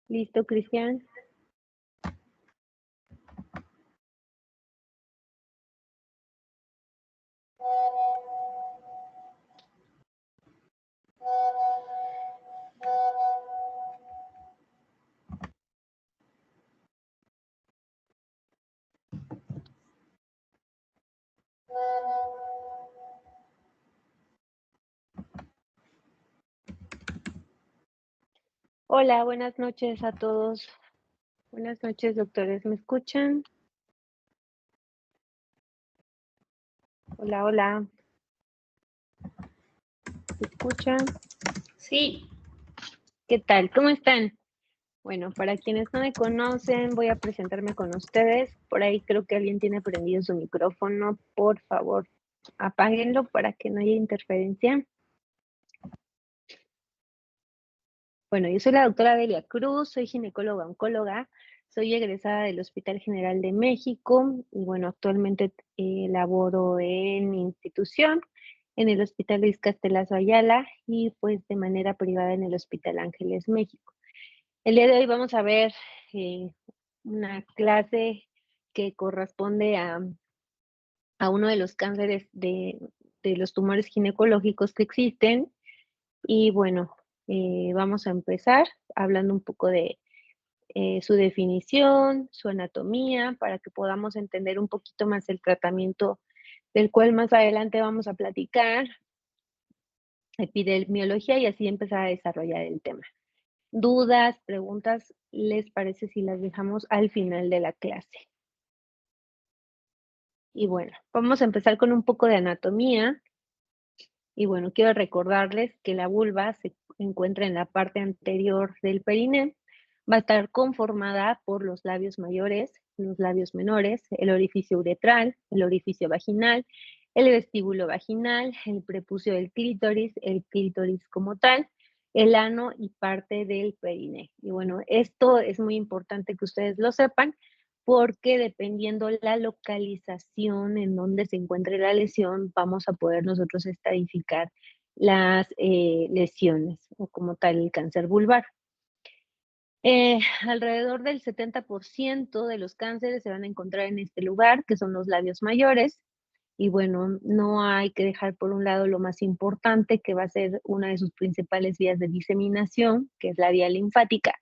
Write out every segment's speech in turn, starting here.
¿Listo, Cristian? Hola, buenas noches a todos. Buenas noches, doctores. ¿Me escuchan? Hola, hola. ¿Me escuchan? Sí. ¿Qué tal? ¿Cómo están? Bueno, para quienes no me conocen, voy a presentarme con ustedes. Por ahí creo que alguien tiene prendido su micrófono. Por favor, apáguenlo para que no haya interferencia. Bueno, yo soy la doctora Delia Cruz, soy ginecóloga oncóloga, soy egresada del Hospital General de México y bueno, actualmente laboro en mi institución, en el Hospital Luis Castelazo Ayala y pues de manera privada en el Hospital Ángeles México. El día de hoy vamos a ver una clase que corresponde a uno de los cánceres de los tumores ginecológicos que existen. Y bueno, vamos a empezar hablando un poco de su definición, su anatomía, para que podamos entender un poquito más el tratamiento del cual más adelante vamos a platicar, epidemiología y así empezar a desarrollar el tema. ¿Dudas, preguntas, les parece si las dejamos al final de la clase? Y bueno, vamos a empezar con un poco de anatomía. Y bueno, quiero recordarles que la vulva se encuentra en la parte anterior del perine. Va a estar conformada por los labios mayores, los labios menores, el orificio uretral, el orificio vaginal, el vestíbulo vaginal, el prepucio del clítoris, el clítoris como tal, el ano y parte del perine. Y bueno, esto es muy importante que ustedes lo sepan porque dependiendo la localización en donde se encuentre la lesión, vamos a poder nosotros estadificar las lesiones o como tal el cáncer vulvar. Alrededor del 70% de los cánceres se van a encontrar en este lugar, que son los labios mayores. Y bueno, no hay que dejar por un lado lo más importante, que va a ser una de sus principales vías de diseminación, que es la vía linfática.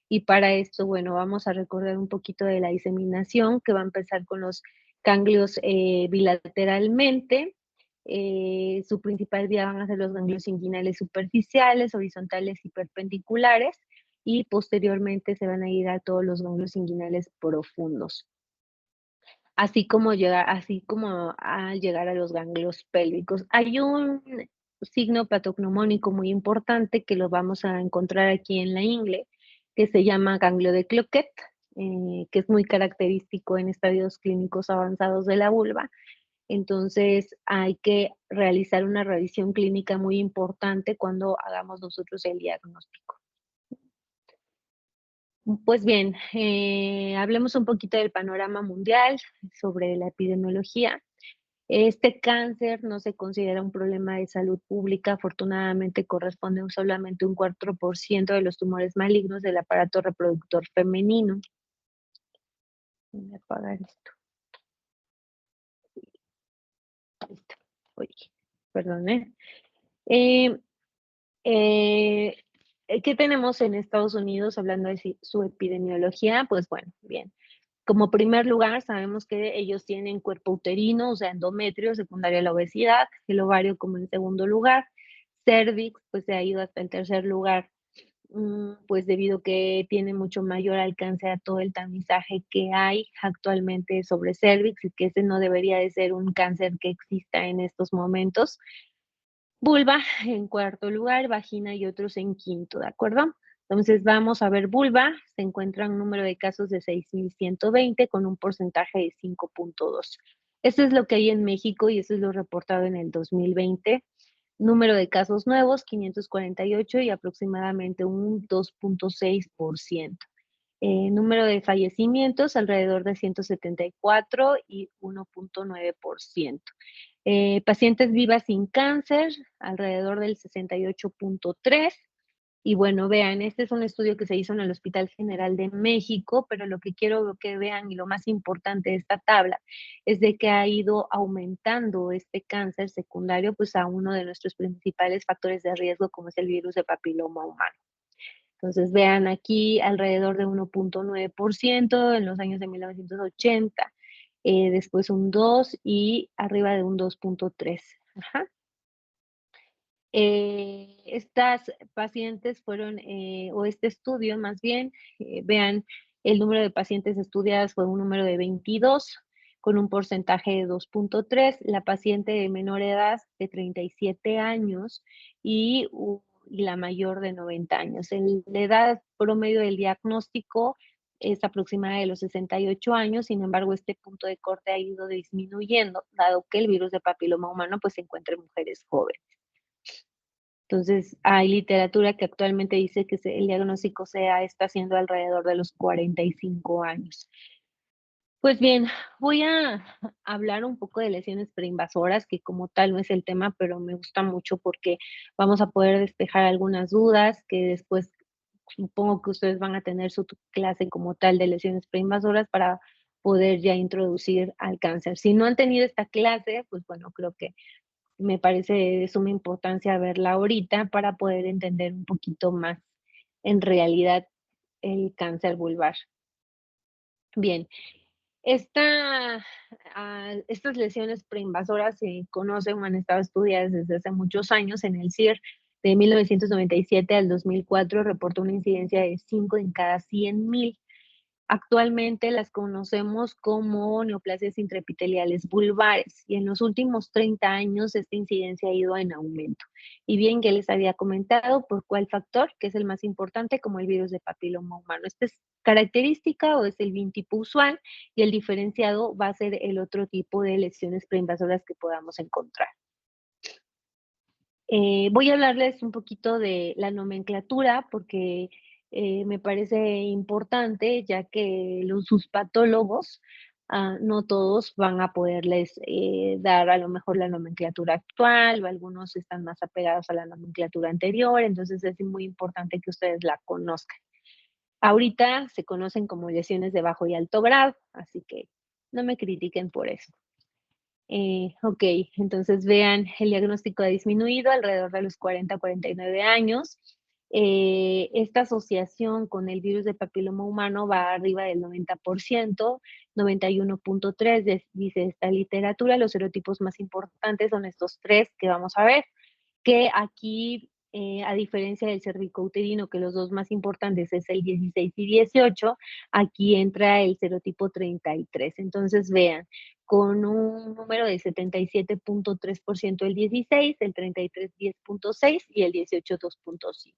Y para esto, bueno, vamos a recordar un poquito de la diseminación, que va a empezar con los ganglios bilateralmente. Su principal vía van a ser los ganglios inguinales superficiales, horizontales y perpendiculares, y posteriormente se van a ir a todos los ganglios inguinales profundos. Así como al llegar a los ganglios pélvicos. Hay un signo patognomónico muy importante que lo vamos a encontrar aquí en la ingle, que se llama ganglio de Cloquet, que es muy característico en estadios clínicos avanzados de la vulva. Entonces hay que realizar una revisión clínica muy importante cuando hagamos nosotros el diagnóstico. Pues bien, hablemos un poquito del panorama mundial sobre la epidemiología. Este cáncer no se considera un problema de salud pública, afortunadamente corresponde a solamente un 4% de los tumores malignos del aparato reproductor femenino. Voy a apagar esto. Listo. Oye, perdón, ¿qué tenemos en Estados Unidos hablando de su epidemiología? Pues bueno, bien. Como primer lugar, sabemos que ellos tienen cuerpo uterino, o sea, endometrio, secundaria a la obesidad, el ovario como en segundo lugar, cervix, pues se ha ido hasta el tercer lugar, pues debido a que tiene mucho mayor alcance a todo el tamizaje que hay actualmente sobre cervix y que ese no debería de ser un cáncer que exista en estos momentos. Vulva en cuarto lugar, vagina y otros en quinto, ¿de acuerdo? Entonces vamos a ver vulva, se encuentra un número de casos de 6,120 con un porcentaje de 5,2. Eso es lo que hay en México y eso es lo reportado en el 2020. Número de casos nuevos, 548 y aproximadamente un 2.6%. Número de fallecimientos, alrededor de 174 y 1.9%. Pacientes vivas sin cáncer, alrededor del 68.3%. Y bueno, vean, este es un estudio que se hizo en el Hospital General de México, pero lo que quiero que vean y lo más importante de esta tabla es de que ha ido aumentando este cáncer secundario, pues a uno de nuestros principales factores de riesgo, como es el virus de papiloma humano. Entonces, vean aquí alrededor de 1.9% en los años de 1980, después un 2 y arriba de un 2.3. Ajá. Estas pacientes fueron, o este estudio más bien, vean, el número de pacientes estudiadas fue un número de 22 con un porcentaje de 2.3, la paciente de menor edad de 37 años y la mayor de 90 años. La edad promedio del diagnóstico es aproximada de los 68 años, sin embargo, este punto de corte ha ido disminuyendo, dado que el virus de papiloma humano pues, se encuentra en mujeres jóvenes. Entonces, hay literatura que actualmente dice que el diagnóstico está haciendo alrededor de los 45 años. Pues bien, voy a hablar un poco de lesiones preinvasoras, que como tal no es el tema, pero me gusta mucho porque vamos a poder despejar algunas dudas que después supongo que ustedes van a tener su clase como tal de lesiones preinvasoras para poder ya introducir al cáncer. Si no han tenido esta clase, pues bueno, creo que me parece de suma importancia verla ahorita para poder entender un poquito más en realidad el cáncer vulvar. Bien, estas lesiones preinvasoras se conocen o han estado estudiadas desde hace muchos años. En el CIR de 1997 al 2004 reportó una incidencia de 5 en cada 100,000. Actualmente las conocemos como neoplasias intraepiteliales vulvares y en los últimos 30 años esta incidencia ha ido en aumento. Y bien, ya les había comentado por cuál factor, que es el más importante, como el virus de papiloma humano. ¿Esta es característica o es el bien tipo usual? Y el diferenciado va a ser el otro tipo de lesiones preinvasoras que podamos encontrar. Voy a hablarles un poquito de la nomenclatura porque me parece importante, ya que sus patólogos, no todos van a poderles dar a lo mejor la nomenclatura actual o algunos están más apegados a la nomenclatura anterior, entonces es muy importante que ustedes la conozcan. Ahorita se conocen como lesiones de bajo y alto grado, así que no me critiquen por eso. Ok, entonces vean, el diagnóstico ha disminuido alrededor de los 40-49 años. Esta asociación con el virus de papiloma humano va arriba del 90%, 91.3 dice esta literatura. Los serotipos más importantes son estos tres que vamos a ver, que aquí, a diferencia del cervicouterino, que los dos más importantes es el 16 y 18, aquí entra el serotipo 33. Entonces, vean, con un número de 77.3% el 16, el 33 10.6 y el 18 2.5.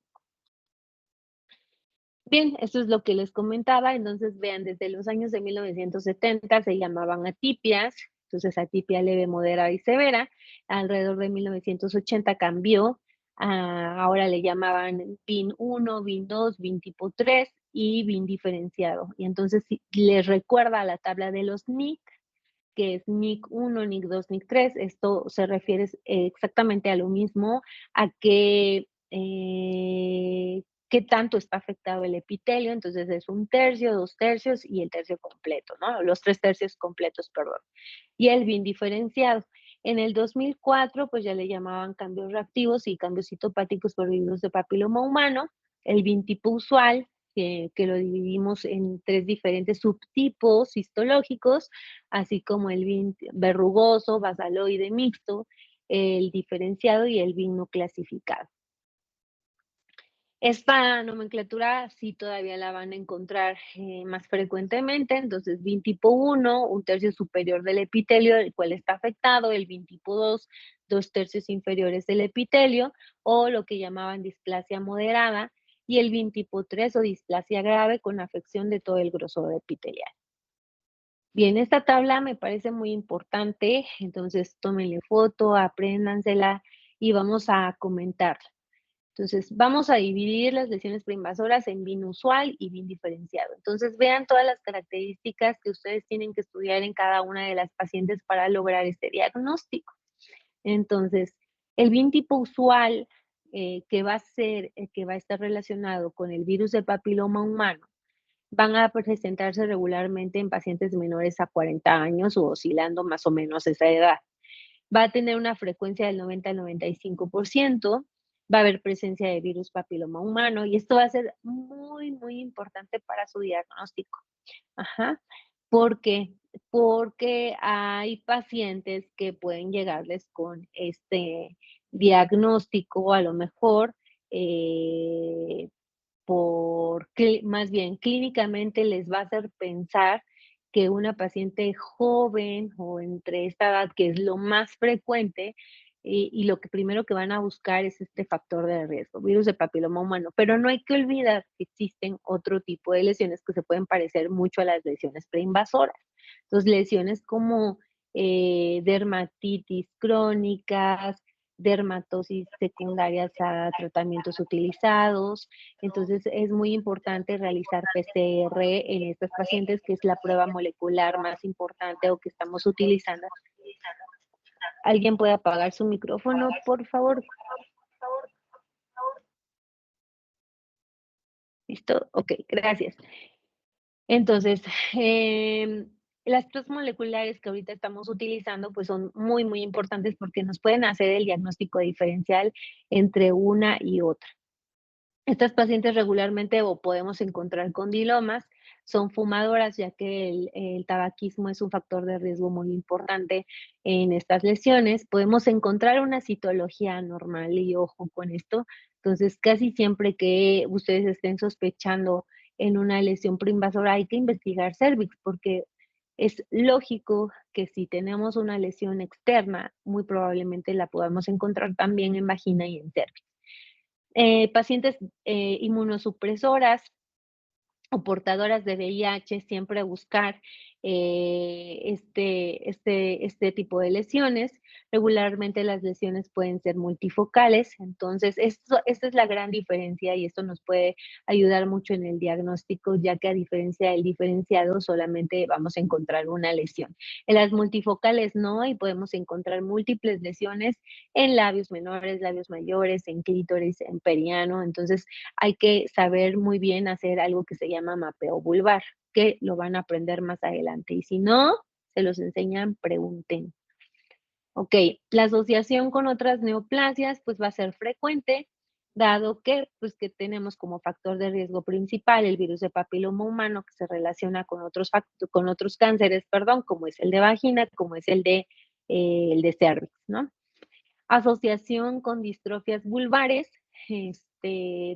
Bien, eso es lo que les comentaba. Entonces, vean, desde los años de 1970 se llamaban atipias, entonces atipia leve, moderada y severa. Alrededor de 1980 cambió, ahora le llamaban BIN 1, BIN 2, BIN tipo 3 y BIN diferenciado. Y entonces, si les recuerda a la tabla de los NIC, que es NIC 1, NIC 2, NIC 3, esto se refiere exactamente a lo mismo, a que qué tanto está afectado el epitelio, entonces es un tercio, dos tercios y el tercio completo, ¿no? Los tres tercios completos, perdón. Y el BIN diferenciado. En el 2004, pues ya le llamaban cambios reactivos y cambios citopáticos por virus de papiloma humano. El BIN tipo usual, que lo dividimos en tres diferentes subtipos histológicos, así como el BIN verrugoso, basaloide mixto, el diferenciado y el BIN no clasificado. Esta nomenclatura sí todavía la van a encontrar más frecuentemente, entonces BIN tipo 1, un tercio superior del epitelio, el cual está afectado, el BIN tipo 2, dos tercios inferiores del epitelio, o lo que llamaban displasia moderada, y el BIN tipo 3 o displasia grave con afección de todo el grosor epitelial. Bien, esta tabla me parece muy importante, entonces tómenle foto, apréndansela y vamos a comentarla. Entonces, vamos a dividir las lesiones preinvasoras en binusual y bien diferenciado. Entonces, vean todas las características que ustedes tienen que estudiar en cada una de las pacientes para lograr este diagnóstico. Entonces, el bien tipo usual, que va a ser, que va a estar relacionado con el virus de papiloma humano, van a presentarse regularmente en pacientes menores a 40 años o oscilando más o menos esa edad. Va a tener una frecuencia del 90 al 95%, va a haber presencia de virus papiloma humano y esto va a ser muy, muy importante para su diagnóstico. Ajá. ¿Por qué? Porque hay pacientes que pueden llegarles con este diagnóstico, a lo mejor, eh, más bien clínicamente les va a hacer pensar que una paciente joven o entre esta edad, que es lo más frecuente, y lo que primero que van a buscar es este factor de riesgo, virus de papiloma humano. Pero no hay que olvidar que existen otro tipo de lesiones que se pueden parecer mucho a las lesiones preinvasoras. Entonces, lesiones como dermatitis crónicas, dermatosis secundarias a tratamientos utilizados. Entonces, es muy importante realizar PCR en estas pacientes, que es la prueba molecular más importante o que estamos utilizando. ¿Alguien puede apagar su micrófono, por favor? ¿Listo? Ok, gracias. Entonces, las pruebas moleculares que ahorita estamos utilizando, pues son muy, muy importantes porque nos pueden hacer el diagnóstico diferencial entre una y otra. Estas pacientes regularmente o podemos encontrar condilomas, son fumadoras, ya que el tabaquismo es un factor de riesgo muy importante en estas lesiones. Podemos encontrar una citología normal y ojo con esto. Entonces, casi siempre que ustedes estén sospechando en una lesión preinvasora, hay que investigar cervix, porque es lógico que si tenemos una lesión externa, muy probablemente la podamos encontrar también en vagina y en cervix. Pacientes inmunosupresoras o portadoras de VIH, siempre buscar este tipo de lesiones. Regularmente las lesiones pueden ser multifocales, entonces esta es la gran diferencia y esto nos puede ayudar mucho en el diagnóstico, ya que a diferencia del diferenciado solamente vamos a encontrar una lesión. En las multifocales no, y podemos encontrar múltiples lesiones en labios menores, labios mayores, en clítoris, en periano, entonces hay que saber muy bien hacer algo que se llama mapeo vulvar, que lo van a aprender más adelante. Y si no, se los enseñan, pregunten. Ok, la asociación con otras neoplasias pues va a ser frecuente, dado que pues que tenemos como factor de riesgo principal el virus de papiloma humano que se relaciona con otros cánceres, perdón, como es el de vagina, como es el de cervix, ¿no? Asociación con distrofias vulvares,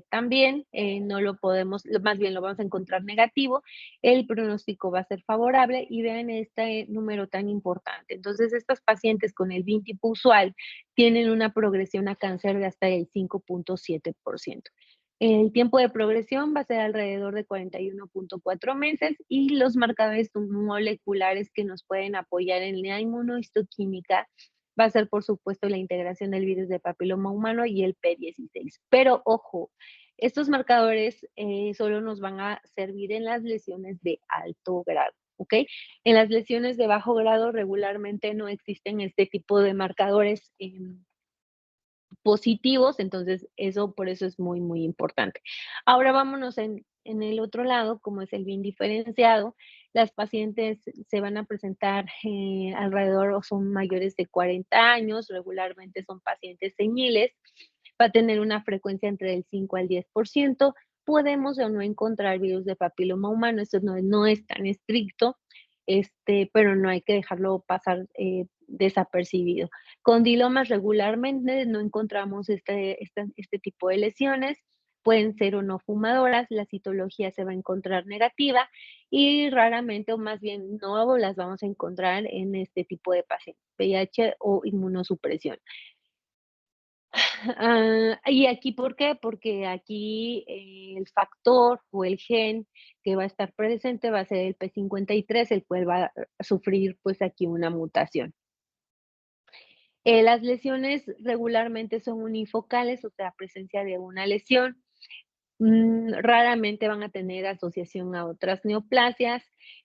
también no lo podemos, más bien lo vamos a encontrar negativo, el pronóstico va a ser favorable y vean este número tan importante. Entonces, estas pacientes con el BIN tipo usual tienen una progresión a cáncer de hasta el 5.7%. El tiempo de progresión va a ser alrededor de 41.4 meses y los marcadores moleculares que nos pueden apoyar en la inmunohistoquímica va a ser, por supuesto, la integración del virus de papiloma humano y el P16. Pero ojo, estos marcadores solo nos van a servir en las lesiones de alto grado, ¿ok? En las lesiones de bajo grado regularmente no existen este tipo de marcadores positivos, entonces eso por eso es muy, muy importante. Ahora vámonos en el otro lado, como es el bien diferenciado, las pacientes se van a presentar alrededor o son mayores de 40 años, regularmente son pacientes seniles, va a tener una frecuencia entre el 5 al 10%, podemos o no encontrar virus de papiloma humano, esto no es tan estricto, pero no hay que dejarlo pasar desapercibido. Condilomas regularmente no encontramos este tipo de lesiones, pueden ser o no fumadoras, la citología se va a encontrar negativa y raramente o más bien no las vamos a encontrar en este tipo de pacientes, VIH o inmunosupresión. ¿Y aquí por qué? Porque aquí el factor o el gen que va a estar presente va a ser el P53, el cual va a sufrir pues aquí una mutación. Las lesiones regularmente son unifocales, o sea, presencia de una lesión. Raramente van a tener asociación a otras neoplasias,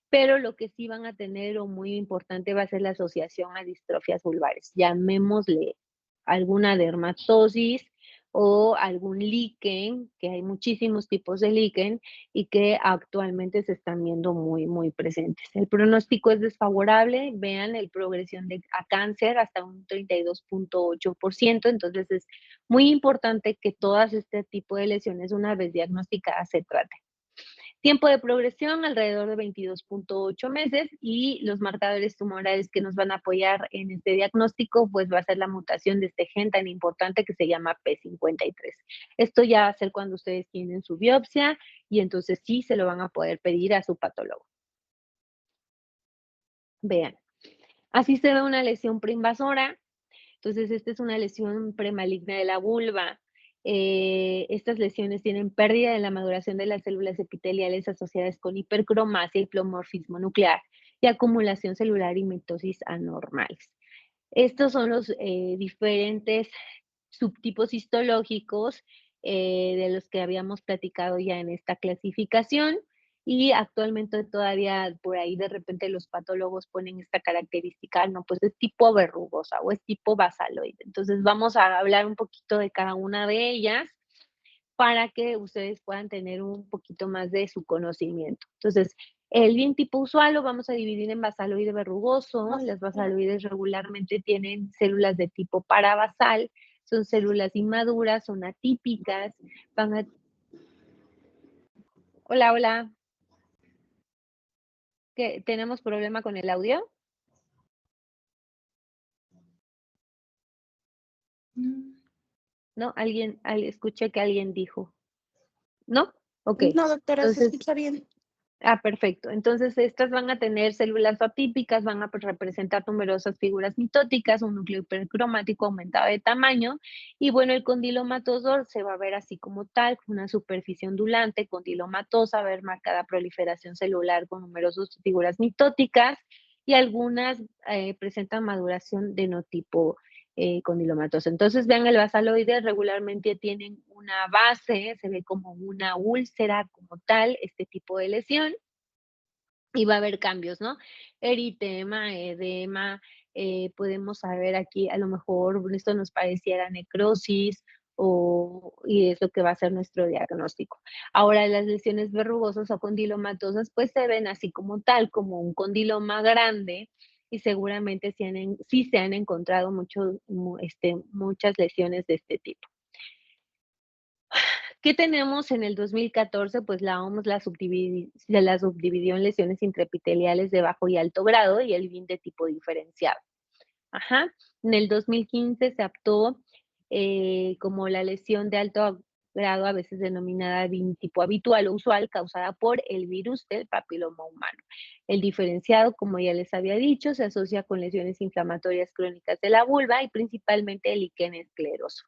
pero lo que sí van a tener, o muy importante, va a ser la asociación a distrofias vulvares. Llamémosle alguna dermatosis o algún líquen, que hay muchísimos tipos de líquen y que actualmente se están viendo muy, muy presentes. El pronóstico es desfavorable, vean el progresión a cáncer hasta un 32.8%, entonces es muy importante que todas este tipo de lesiones, una vez diagnosticadas, se traten. Tiempo de progresión alrededor de 22.8 meses y los marcadores tumorales que nos van a apoyar en este diagnóstico, pues va a ser la mutación de este gen tan importante que se llama P53. Esto ya va a ser cuando ustedes tienen su biopsia y entonces sí se lo van a poder pedir a su patólogo. Vean, así se ve una lesión preinvasora. Entonces, esta es una lesión premaligna de la vulva. Estas lesiones tienen pérdida de la maduración de las células epiteliales asociadas con hipercromasia y plomorfismo nuclear y acumulación celular y mitosis anormales. Estos son los diferentes subtipos histológicos de los que habíamos platicado ya en esta clasificación y actualmente todavía por ahí de repente los patólogos ponen esta característica, no, pues es tipo verrugosa o es tipo basaloide. Entonces vamos a hablar un poquito de cada una de ellas para que ustedes puedan tener un poquito más de su conocimiento. Entonces, el bien tipo usual lo vamos a dividir en basaloide verrugoso. Las basaloides regularmente tienen células de tipo parabasal, son células inmaduras, son atípicas, van a... Hola, hola, ¿qué, tenemos problema con el audio? ¿No? Escuché que alguien dijo, ¿no? Ok, No, doctora, se entonces escucha bien. perfecto. Entonces, estas van a tener células atípicas, van a representar numerosas figuras mitóticas, un núcleo hipercromático aumentado de tamaño, y bueno, el condilomatoso se va a ver así como tal, con una superficie ondulante, condilomatosa, va a ver marcada proliferación celular con numerosas figuras mitóticas, y algunas presentan maduración de no tipo condilomatoso. Entonces, vean, el basaloide regularmente tienen una base, se ve como una úlcera como tal, este tipo de lesión, y va a haber cambios, ¿no? Eritema, edema, podemos saber aquí, a lo mejor esto nos pareciera necrosis y es lo que va a ser nuestro diagnóstico. Ahora, las lesiones verrugosas o condilomatosas, pues se ven así como tal, como un condiloma grande y seguramente sí se han encontrado muchas lesiones de este tipo. ¿Qué tenemos en el 2014? Pues la OMS la subdividió en lesiones intraepiteliales de bajo y alto grado y el BIN de tipo diferenciado. Ajá. En el 2015 se optó como la lesión de alto grado, a veces denominada BIN tipo habitual o usual, causada por el virus del papiloma humano. El diferenciado, como ya les había dicho, se asocia con lesiones inflamatorias crónicas de la vulva y principalmente el líquen escleroso.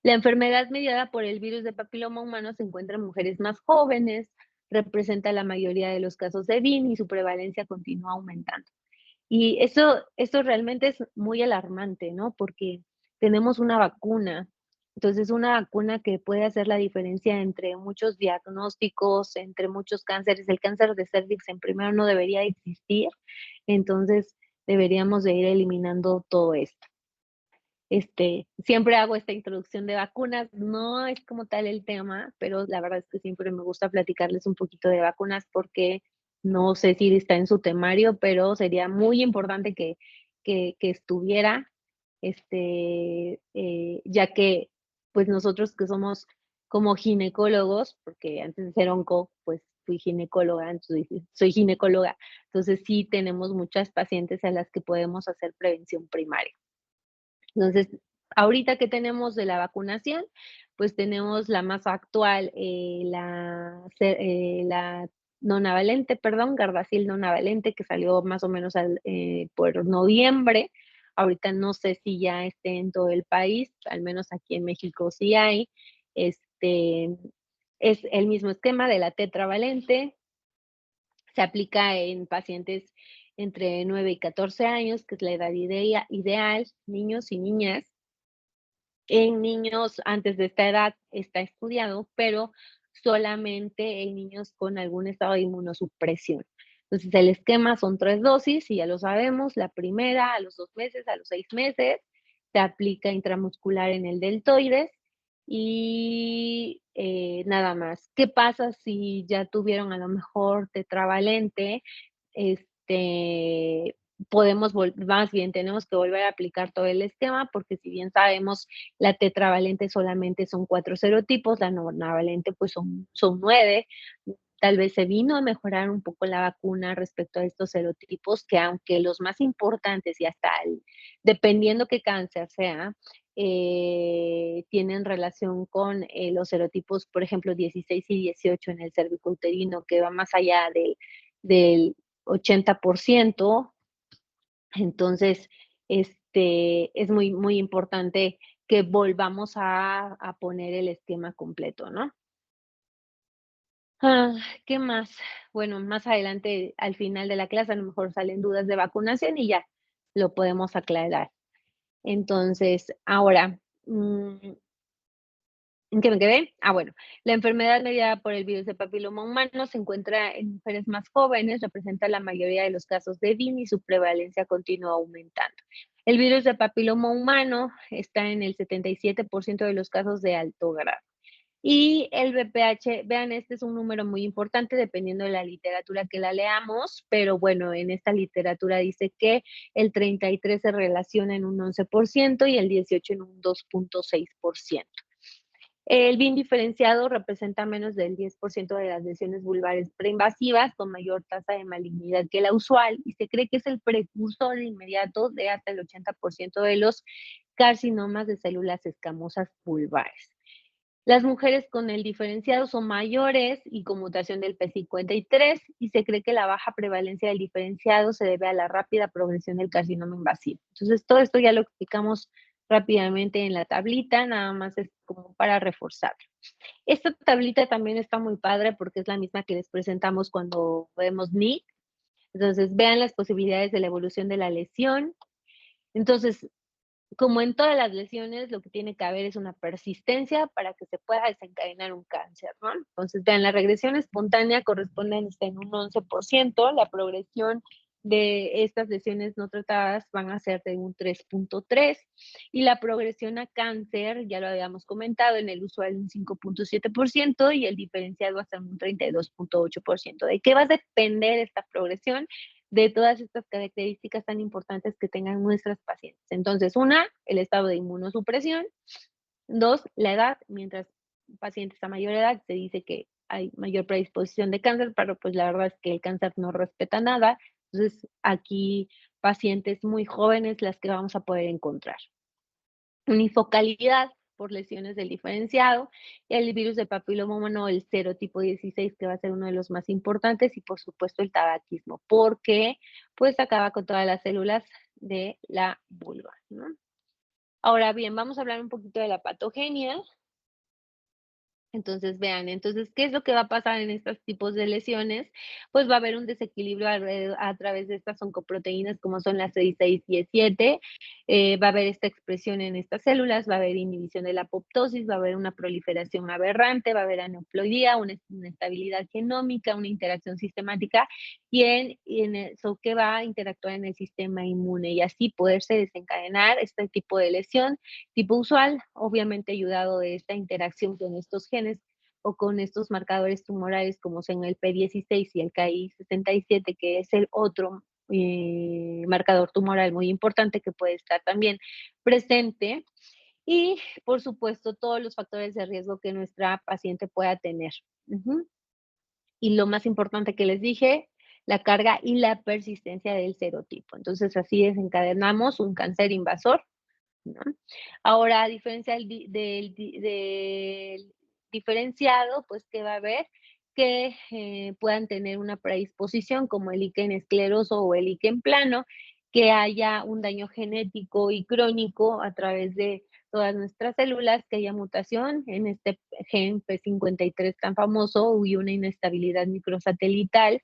La enfermedad mediada por el virus de papiloma humano se encuentra en mujeres más jóvenes, representa la mayoría de los casos de VIN y su prevalencia continúa aumentando. Y eso realmente es muy alarmante, ¿no? Porque tenemos una vacuna. Entonces, una vacuna que puede hacer la diferencia entre muchos diagnósticos, entre muchos cánceres. El cáncer de cervix en primero no debería existir, entonces deberíamos de ir eliminando todo esto. Siempre hago esta introducción de vacunas, no es como tal el tema, pero la verdad es que siempre me gusta platicarles un poquito de vacunas porque no sé si está en su temario, pero sería muy importante que estuviera, ya que pues nosotros que somos como ginecólogos, porque antes de ser onco, pues fui ginecóloga, entonces soy ginecóloga, entonces sí tenemos muchas pacientes a las que podemos hacer prevención primaria. Entonces, ahorita que tenemos de la vacunación, pues tenemos la más actual, la nonavalente, perdón, Gardasil nonavalente, que salió más o menos por noviembre. Ahorita no sé si ya esté en todo el país, al menos aquí en México sí hay. Este, es el mismo esquema de la tetravalente, se aplica en pacientes entre 9 y 14 años, que es la edad ideal, niños y niñas. En niños antes de esta edad está estudiado, pero solamente en niños con algún estado de inmunosupresión. Entonces, el esquema son 3 dosis, y ya lo sabemos, la primera a los 2 meses, a los 6 meses, se aplica intramuscular en el deltoides y, nada más. ¿Qué pasa si ya tuvieron a lo mejor tetravalente? Este, podemos más bien tenemos que volver a aplicar todo el esquema, porque si bien sabemos la tetravalente solamente son 4 serotipos, la nonavalente, pues, son 9. Tal vez se vino a mejorar un poco la vacuna respecto a estos serotipos, que aunque los más importantes y hasta dependiendo qué cáncer sea, tienen relación con, los serotipos, por ejemplo, 16 y 18 en el cervicouterino, que va más allá del 80%. Entonces, es muy, muy importante que volvamos a poner el esquema completo, ¿no? Ah, ¿qué más? Bueno, más adelante, al final de la clase, a lo mejor salen dudas de vacunación y ya lo podemos aclarar. Entonces, ahora, ¿en qué me quedé? Ah, bueno, la enfermedad mediada por el virus de papiloma humano se encuentra en mujeres más jóvenes, representa la mayoría de los casos de VIN y su prevalencia continúa aumentando. El virus de papiloma humano está en el 77% de los casos de alto grado. Y el VPH, vean, este es un número muy importante dependiendo de la literatura que la leamos, pero bueno, en esta literatura dice que el 33 se relaciona en un 11% y el 18 en un 2,6%. El bien diferenciado representa menos del 10% de las lesiones vulvares preinvasivas, con mayor tasa de malignidad que la usual, y se cree que es el precursor inmediato de hasta el 80% de los carcinomas de células escamosas vulvares. Las mujeres con el diferenciado son mayores y con mutación del P53, y se cree que la baja prevalencia del diferenciado se debe a la rápida progresión del carcinoma invasivo. Entonces, todo esto ya lo explicamos rápidamente en la tablita, nada más es como para reforzar. Esta tablita también está muy padre porque es la misma que les presentamos cuando vemos NIT. Entonces, vean las posibilidades de la evolución de la lesión. Entonces, como en todas las lesiones, lo que tiene que haber es una persistencia para que se pueda desencadenar un cáncer, ¿no? Entonces, vean, la regresión espontánea corresponde en un 11%, la progresión de estas lesiones no tratadas van a ser de un 3,3, y la progresión a cáncer, ya lo habíamos comentado, en el usual un 5,7% y el diferenciado hasta un 32,8%. ¿De qué va a depender esta progresión? De todas estas características tan importantes que tengan nuestras pacientes. Entonces, una, el estado de inmunosupresión. Dos, la edad. Mientras pacientes a mayor edad se dice que hay mayor predisposición de cáncer, pero pues la verdad es que el cáncer no respeta nada. Entonces, aquí pacientes muy jóvenes las que vamos a poder encontrar. Unifocalidad por lesiones del diferenciado, el virus de papiloma humano, el serotipo 16, que va a ser uno de los más importantes, y por supuesto el tabaquismo, porque pues acaba con todas las células de la vulva, ¿no? Ahora bien, vamos a hablar un poquito de la patogenia. Entonces, vean, entonces, ¿qué es lo que va a pasar en estos tipos de lesiones? Pues va a haber un desequilibrio a través de estas oncoproteínas como son las 6 y 7, va a haber esta expresión en estas células, va a haber inhibición de la apoptosis, va a haber una proliferación aberrante, va a haber aneuploidía, una inestabilidad genómica, una interacción sistemática, y en eso que va a interactuar en el sistema inmune, y así poderse desencadenar este tipo de lesión tipo usual, obviamente ayudado de esta interacción con estos genes o con estos marcadores tumorales como son el P16 y el Ki-67, que es el otro marcador tumoral muy importante que puede estar también presente. Y, por supuesto, todos los factores de riesgo que nuestra paciente pueda tener. Ujú. Y lo más importante que les dije, la carga y la persistencia del serotipo. Entonces, así desencadenamos un cáncer invasor, ¿no? Ahora, a diferencia del diferenciado, pues, ¿qué va a haber? Que, puedan tener una predisposición como el líquen escleroso o el líquen plano, que haya un daño genético y crónico a través de todas nuestras células, que haya mutación en este gen P53 tan famoso y una inestabilidad microsatelital,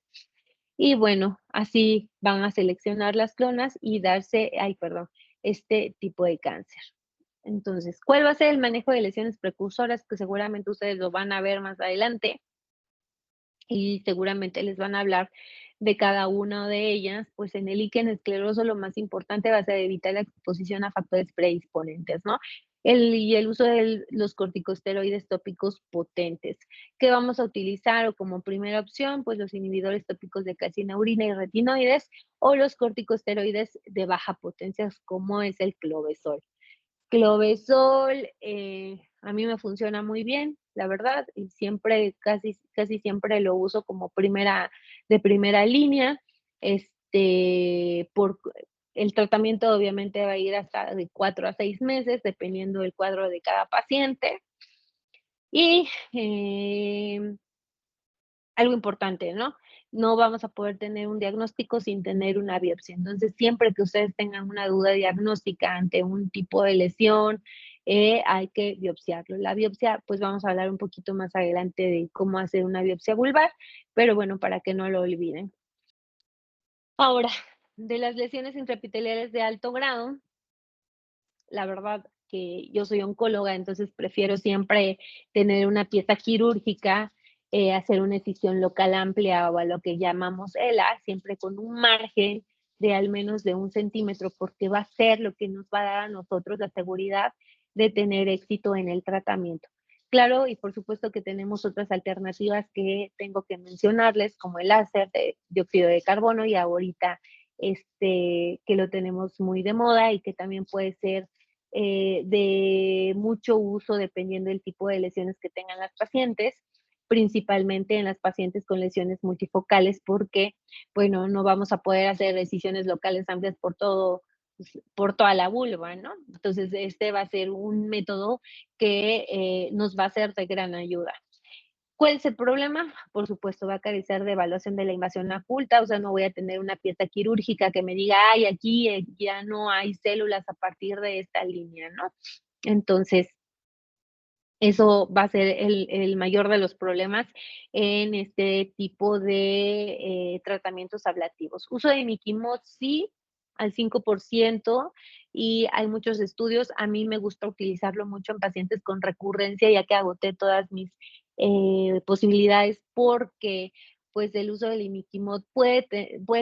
Y bueno, así van a seleccionar las clonas y darse, ay, perdón, este tipo de cáncer. Entonces, ¿cuál va a ser el manejo de lesiones precursoras? Que seguramente ustedes lo van a ver más adelante y seguramente les van a hablar de cada una de ellas. Pues en el líquen escleroso lo más importante va a ser evitar la exposición a factores predisponentes, ¿no? El uso de los corticosteroides tópicos potentes. ¿Qué vamos a utilizar? O como primera opción, pues los inhibidores tópicos de calcineurin y retinoides o los corticosteroides de baja potencia, como es el clovesol. Clovesol, a mí me funciona muy bien, la verdad, y siempre, casi siempre lo uso como de primera línea. Por el tratamiento obviamente va a ir hasta de 4 a 6 meses, dependiendo del cuadro de cada paciente. Y, algo importante, ¿no? No vamos a poder tener un diagnóstico sin tener una biopsia. Entonces, siempre que ustedes tengan una duda diagnóstica ante un tipo de lesión, hay que biopsiarlo. La biopsia, pues vamos a hablar un poquito más adelante de cómo hacer una biopsia vulvar, pero bueno, para que no lo olviden. Ahora, de las lesiones intraepiteliales de alto grado, la verdad que yo soy oncóloga, entonces prefiero siempre tener una pieza quirúrgica, hacer una excisión local amplia o a lo que llamamos ELA, siempre con un margen de al menos de 1 centímetro, porque va a ser lo que nos va a dar a nosotros la seguridad de tener éxito en el tratamiento. Claro, y por supuesto que tenemos otras alternativas que tengo que mencionarles, como el láser de dióxido de carbono y ahorita que lo tenemos muy de moda y que también puede ser de mucho uso dependiendo del tipo de lesiones que tengan las pacientes, principalmente en las pacientes con lesiones multifocales, porque, bueno, no vamos a poder hacer decisiones locales amplias por toda la vulva, ¿no? Entonces, este va a ser un método que nos va a ser de gran ayuda. ¿Cuál es el problema? Por supuesto, va a carecer de evaluación de la invasión oculta, o sea, no voy a tener una pieza quirúrgica que me diga, ay, aquí ya no hay células a partir de esta línea, ¿no? Entonces, eso va a ser el mayor de los problemas en este tipo de tratamientos ablativos. Uso de Miquimod sí, al 5%, y hay muchos estudios. A mí me gusta utilizarlo mucho en pacientes con recurrencia, ya que agoté todas mis posibilidades, porque pues el uso del imiquimod puede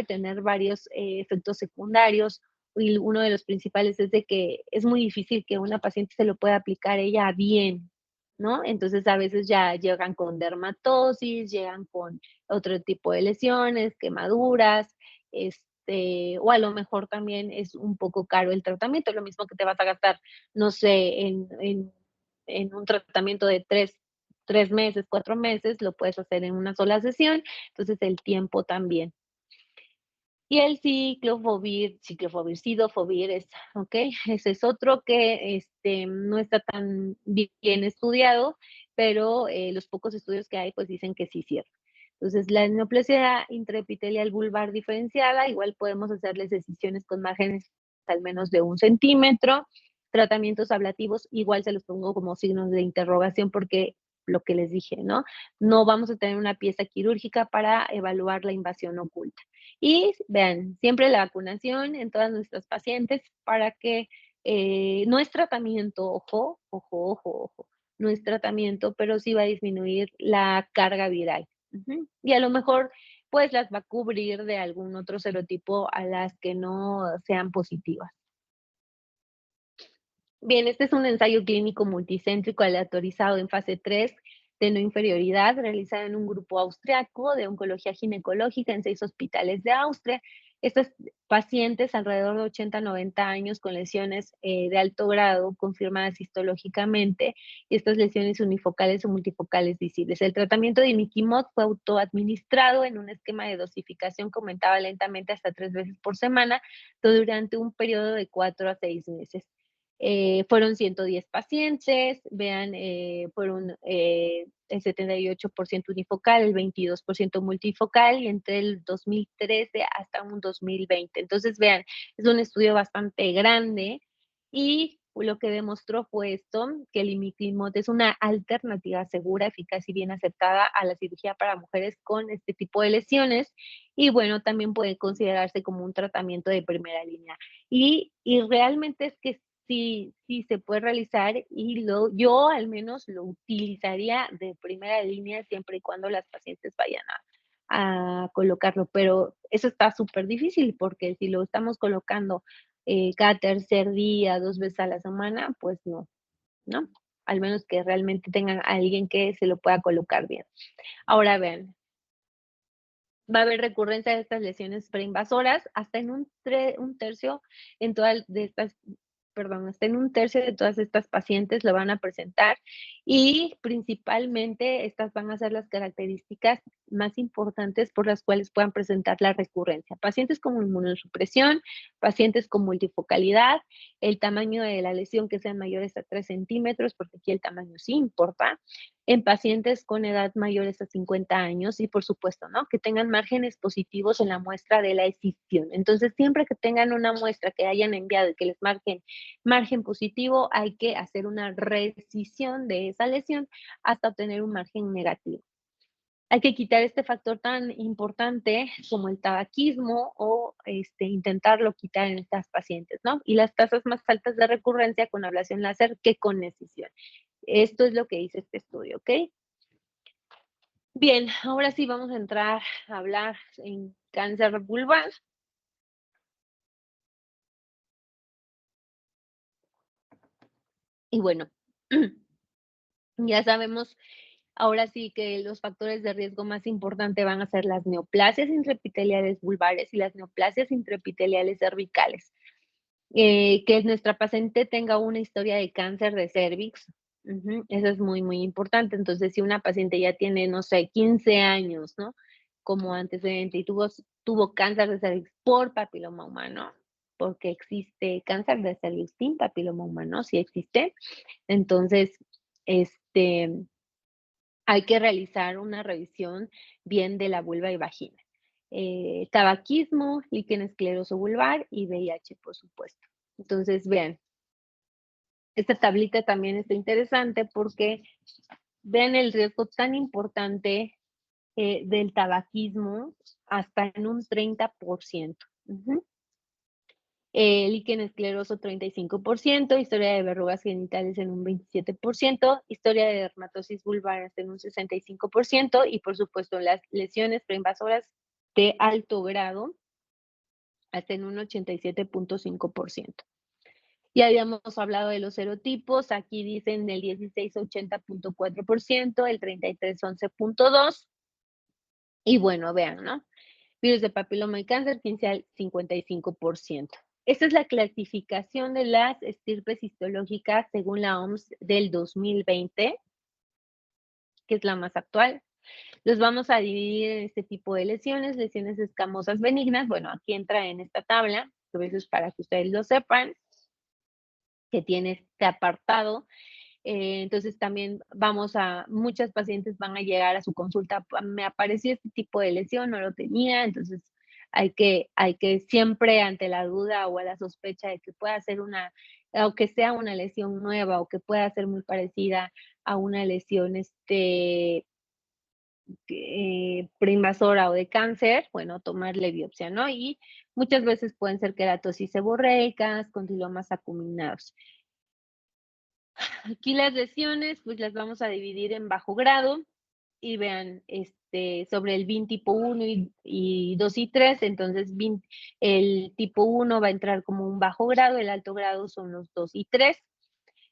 tener varios efectos secundarios, y uno de los principales es de que es muy difícil que una paciente se lo pueda aplicar ella bien, ¿no? Entonces, a veces ya llegan con dermatosis, llegan con otro tipo de lesiones, quemaduras, o a lo mejor también es un poco caro el tratamiento, lo mismo que te vas a gastar, no sé, en un tratamiento de 3 meses, 4 meses, lo puedes hacer en una sola sesión, entonces el tiempo también. Y el sidofovir ¿ok? Ese es otro que no está tan bien estudiado, pero los pocos estudios que hay pues dicen que sí sirve. Entonces, la neoplasia intraepitelial vulvar diferenciada, igual podemos hacerles decisiones con márgenes al menos de 1 centímetro. Tratamientos ablativos, igual se los pongo como signos de interrogación porque lo que les dije, ¿no? No vamos a tener una pieza quirúrgica para evaluar la invasión oculta. Y vean, siempre la vacunación en todas nuestras pacientes para que no es tratamiento, ojo, ojo, ojo, ojo, no es tratamiento, pero sí va a disminuir la carga viral. Y a lo mejor, pues las va a cubrir de algún otro serotipo a las que no sean positivas. Bien, este es un ensayo clínico multicéntrico aleatorizado en fase 3 de no inferioridad, realizado en un grupo austriaco de oncología ginecológica en 6 hospitales de Austria. Estos pacientes, alrededor de 80 a 90 años, con lesiones de alto grado confirmadas histológicamente, y estas lesiones unifocales o multifocales visibles. El tratamiento de imiquimod fue autoadministrado en un esquema de dosificación que aumentaba lentamente hasta 3 veces por semana durante un periodo de 4 a 6 meses. Fueron 110 pacientes, vean, fueron el 78% unifocal, el 22% multifocal, y entre el 2013 hasta un 2020. Entonces, vean, es un estudio bastante grande y lo que demostró fue esto, que el imiquimod es una alternativa segura, eficaz y bien aceptada a la cirugía para mujeres con este tipo de lesiones y bueno, también puede considerarse como un tratamiento de primera línea. Y realmente es que sí se puede realizar y yo al menos lo utilizaría de primera línea siempre y cuando las pacientes vayan a colocarlo, pero eso está súper difícil porque si lo estamos colocando, cada tercer día, 2 veces a la semana, pues no, ¿no? Al menos que realmente tengan a alguien que se lo pueda colocar bien. Ahora vean, va a haber recurrencia de estas lesiones preinvasoras hasta en un tercio en todas de estas, perdón, hasta en un tercio de todas estas pacientes lo van a presentar y principalmente estas van a ser las características más importantes por las cuales puedan presentar la recurrencia. Pacientes con inmunosupresión, pacientes con multifocalidad, el tamaño de la lesión que sean mayores a 3 centímetros, porque aquí el tamaño sí importa, en pacientes con edad mayores a 50 años y por supuesto, ¿no? Que tengan márgenes positivos en la muestra de la escisión. Entonces, siempre que tengan una muestra que hayan enviado y que les marquen margen positivo, hay que hacer una rescisión de esa lesión hasta obtener un margen negativo. Hay que quitar este factor tan importante como el tabaquismo o intentarlo quitar en estas pacientes, ¿no? Y las tasas más altas de recurrencia con ablación láser que con escisión. Esto es lo que dice este estudio, ¿ok? Bien, ahora sí vamos a entrar a hablar en cáncer vulvar. Y bueno, ya sabemos ahora sí que los factores de riesgo más importante van a ser las neoplasias intraepiteliales vulvares y las neoplasias intraepiteliales cervicales. Que nuestra paciente tenga una historia de cáncer de cervix, eso es muy, muy importante. Entonces, si una paciente ya tiene, no sé, 15 años, ¿no? Como antecedente y tuvo cáncer de cervix por papiloma humano, porque existe cáncer de cervix sin papiloma humano, sí existe. Entonces, este, hay que realizar una revisión bien de la vulva y vagina. Tabaquismo, líquen escleroso vulvar y VIH, por supuesto. Entonces, vean, esta tablita también está interesante porque vean el riesgo tan importante del tabaquismo hasta en un 30%. Líquen escleroso 35%, historia de verrugas genitales en un 27%, historia de dermatosis vulvar hasta en un 65% y por supuesto las lesiones preinvasoras de alto grado hasta en un 87.5%. Ya habíamos hablado de los serotipos, aquí dicen el 16 80.4%, el 33 11.2%, y bueno, vean, ¿no? Virus de papiloma y cáncer, 15 al 55%. Esta es la clasificación de las estirpes histológicas según la OMS del 2020, que es la más actual. Los vamos a dividir en este tipo de lesiones, lesiones escamosas benignas. Bueno, aquí entra en esta tabla, a veces para que ustedes lo sepan, que tiene este apartado. Entonces también muchas pacientes van a llegar a su consulta, me apareció este tipo de lesión, no lo tenía, entonces hay que siempre ante la duda o a la sospecha de que pueda ser o que sea una lesión nueva o que pueda ser muy parecida a una lesión preinvasora o de cáncer, bueno, tomarle biopsia, ¿no? Y muchas veces pueden ser queratosis seborreicas, condilomas acuminados. Aquí las lesiones, pues las vamos a dividir en bajo grado y vean, sobre el VIN tipo 1 y 2 y 3, entonces el tipo 1 va a entrar como un bajo grado, el alto grado son los 2 y 3.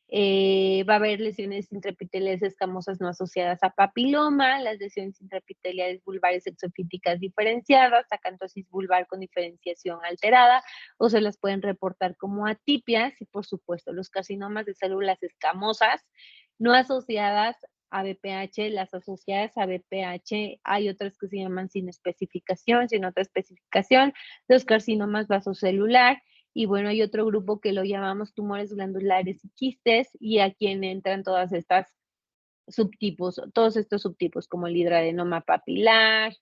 Va a haber lesiones intraepiteliales escamosas no asociadas a papiloma, las lesiones intraepiteliales vulvares exofíticas diferenciadas, acantosis vulvar con diferenciación alterada, o se las pueden reportar como atipias, y por supuesto los carcinomas de células escamosas no asociadas a BPH, las asociadas a BPH, hay otras que se llaman sin especificación, sin otra especificación, los carcinomas vasocelular, y bueno, hay otro grupo que lo llamamos tumores glandulares y quistes, y a quien entran todas estas subtipos, todos estos subtipos, como el hidradenoma papilar,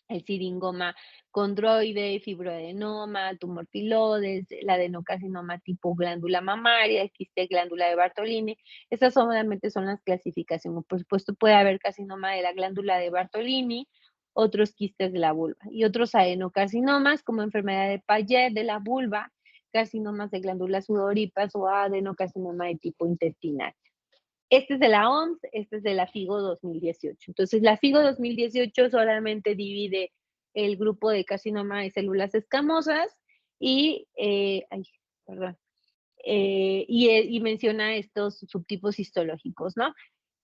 el siringoma condroide, fibroadenoma, tumor pilodes, el adenocarcinoma tipo glándula mamaria, quiste glándula de Bartolini. Estas solamente son las clasificaciones. Por supuesto, puede haber carcinoma de la glándula de Bartolini, otros quistes de la vulva y otros adenocarcinomas como enfermedad de Payet de la vulva, carcinomas de glándulas sudoríparas o adenocarcinoma de tipo intestinal. Este es de la OMS, este es de la FIGO 2018. Entonces, la FIGO 2018 solamente divide el grupo de carcinoma de células escamosas y, perdón, y menciona estos subtipos histológicos, ¿no?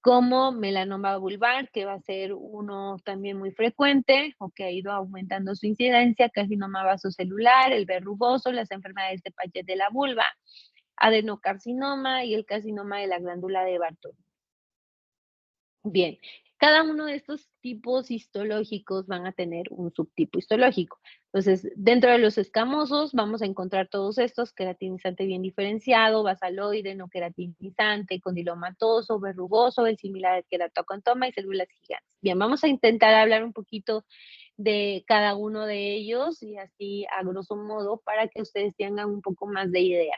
Como melanoma vulvar, que va a ser uno también muy frecuente o que ha ido aumentando su incidencia, carcinoma vasocelular, el verrugoso, las enfermedades de Payet de la vulva, adenocarcinoma y el carcinoma de la glándula de Bartoli. Bien, cada uno de estos tipos histológicos van a tener un subtipo histológico. Entonces, dentro de los escamosos vamos a encontrar todos estos: queratinizante bien diferenciado, basaloide, no queratinizante, condilomatoso, verrugoso, el similar al queratocantoma y células gigantes. Bien, vamos a intentar hablar un poquito de cada uno de ellos y así a grosso modo para que ustedes tengan un poco más de idea.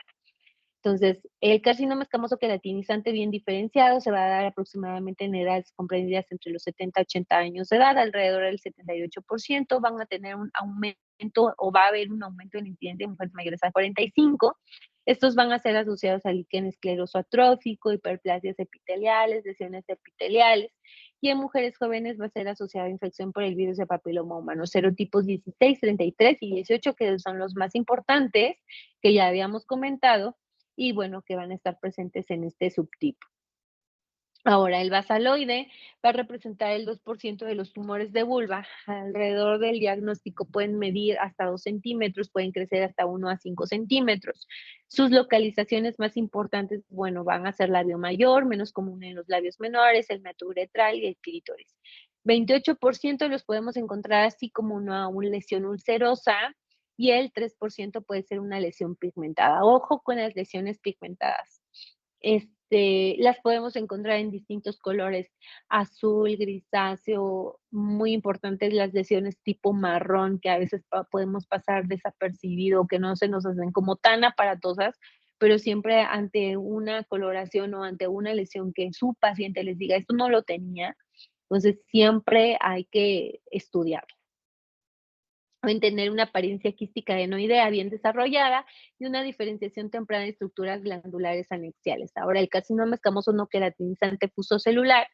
Entonces, el carcinoma escamoso queratinizante bien diferenciado se va a dar aproximadamente en edades comprendidas entre los 70 y 80 años de edad, alrededor del 78%, van a tener un aumento o va a haber un aumento en la incidencia de mujeres mayores a 45. Estos van a ser asociados al líquen escleroso atrófico, hiperplasias epiteliales, lesiones epiteliales, y en mujeres jóvenes va a ser asociado a infección por el virus de papiloma humano, serotipos 16, 33 y 18, que son los más importantes, que ya habíamos comentado, y bueno, que van a estar presentes en este subtipo. Ahora, el basaloide va a representar el 2% de los tumores de vulva. Alrededor del diagnóstico pueden medir hasta 2 centímetros, pueden crecer hasta 1 a 5 centímetros. Sus localizaciones más importantes, bueno, van a ser labio mayor, menos común en los labios menores, el meato uretral y el clítoris. 28% los podemos encontrar así como una lesión ulcerosa y el 3% puede ser una lesión pigmentada. Ojo con las lesiones pigmentadas. Las podemos encontrar en distintos colores: azul, grisáceo, muy importantes las lesiones tipo marrón, que a veces podemos pasar desapercibido, que no se nos hacen como tan aparatosas, pero siempre ante una coloración o ante una lesión que su paciente les diga, esto no lo tenía, entonces siempre hay que estudiar. Pueden tener una apariencia quística adenoidea bien desarrollada y una diferenciación temprana de estructuras glandulares anexiales. Ahora, el carcinoma escamoso no queratinizante fusocelular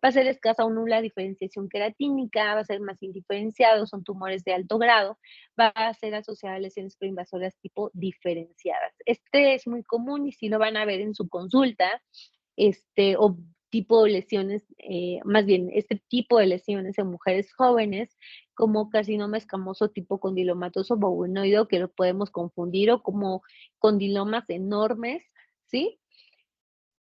va a ser escasa o nula diferenciación queratínica, va a ser más indiferenciado, son tumores de alto grado, va a ser asociado a lesiones preinvasoras tipo diferenciadas. Este es muy común y si lo van a ver en su consulta, o tipo de lesiones, más bien, este tipo de lesiones en mujeres jóvenes, como carcinoma escamoso tipo condilomatoso bobuinoideo, que lo podemos confundir, o como condilomas enormes, ¿sí?